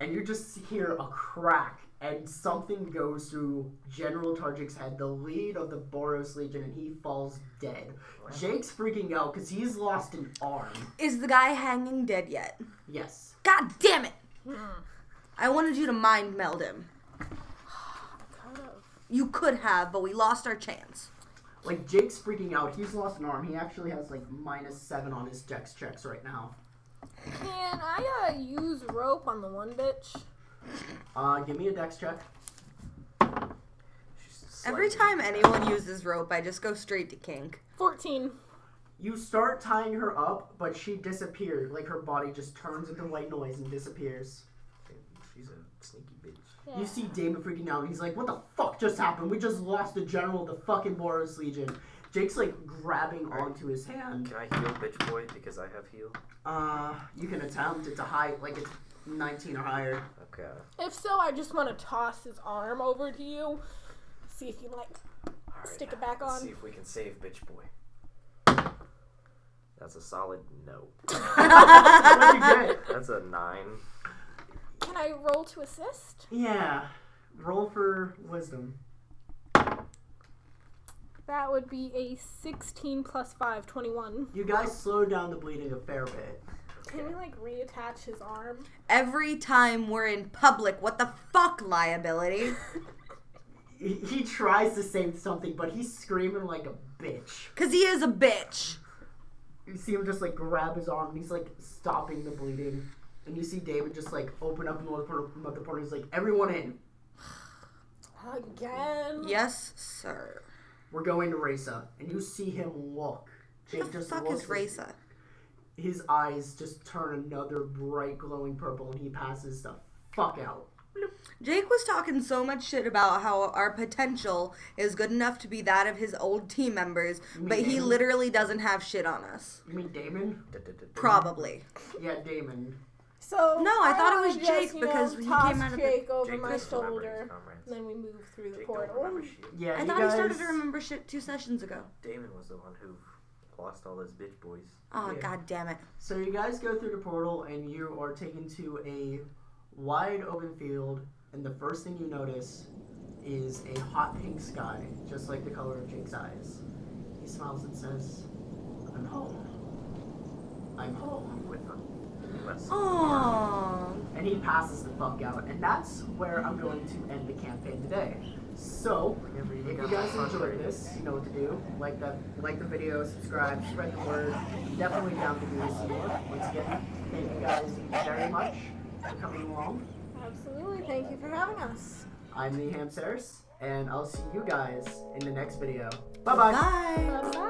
A: and you just hear a crack, and something goes through General Targic's head, the lead of the Boros Legion, and he falls dead. Jake's freaking out because he's lost an arm.
D: Is the guy hanging dead yet?
A: Yes.
D: God damn it! I wanted you to mind meld him. You could have, but we lost our chance.
A: Like, Jake's freaking out. He's lost an arm. He actually has, like, -7 on his dex checks right now.
B: Can I use rope on the one bitch?
A: Give me a dex check.
D: Every time anyone uses rope, I just go straight to kink.
B: 14.
A: You start tying her up, but she disappears. Like, her body just turns into white noise and disappears.
C: She's a sneaky bitch.
B: Yeah.
A: You see Damon freaking out, and he's like, what the fuck just happened? We just lost the general of the fucking Boros Legion. Jake's, like, grabbing onto his hand.
C: Can I heal bitch boy because I have heal?
A: You can attempt. It's a high, like, it's 19 or higher.
C: Okay.
B: If so, I just want to toss his arm over to you. See if you, like,
C: Alright,
B: stick it back
C: let's
B: on.
C: see if we can save bitch boy. That's a solid no.
A: What did you get?
C: That's a 9.
B: Can I roll to assist?
A: Yeah. Roll for wisdom.
B: That would be a 16 plus 5, 21.
A: You guys slow down the bleeding a fair bit.
B: Can we, like, reattach his arm?
D: Every time we're in public, what the fuck, liability?
A: He tries to say something, but he's screaming like a bitch.
D: Because he is a bitch.
A: You see him just, like, grab his arm, and he's, like, stopping the bleeding. And you see David just, like, open up another portal. He's like, everyone in.
B: Again?
D: Yes, sir.
A: We're going to Rasa. And you see him look. Jake
D: What the
A: just
D: fuck
A: looks
D: is Rasa?
A: His eyes just turn another bright glowing purple, and he passes the fuck out.
D: Jake was talking so much shit about how our potential is good enough to be that of his old team members, but he
A: Damon?
D: literally doesn't have shit on us.
A: You mean Damon?
D: Probably.
A: Yeah, Damon.
B: So
D: No, I thought it
B: wanna
D: was Jake because he
B: toss
D: came out of the-
B: Jake over
C: Jake
B: my
C: doesn't remember his
B: shoulder,
C: comrades.
B: and then we move through the
C: Jake don't
B: portal.
C: remember shit.
A: Yeah,
D: I
A: you
D: thought
A: guys...
D: he started to remember shit 2 sessions ago.
C: Damon was the one who lost all those bitch boys.
D: Oh,
A: Yeah.
D: god damn it.
A: So you guys go through the portal, and you are taken to a wide open field, and the first thing you notice is a hot pink sky, just like the color of Jake's eyes. He smiles and says, I'm home. I'm home.
C: With them.
D: Aww.
A: And he passes the fuck out, and that's where I'm going to end the campaign today. So, if you guys enjoyed this, you know what to do. Like the video, subscribe, spread the word. Definitely down to do this more. Once again, thank you guys very much for coming along.
B: Absolutely. Thank you for having us.
A: I'm the Hamsarris, and I'll see you guys in the next video. Bye-bye.
D: Bye.
B: Bye-bye.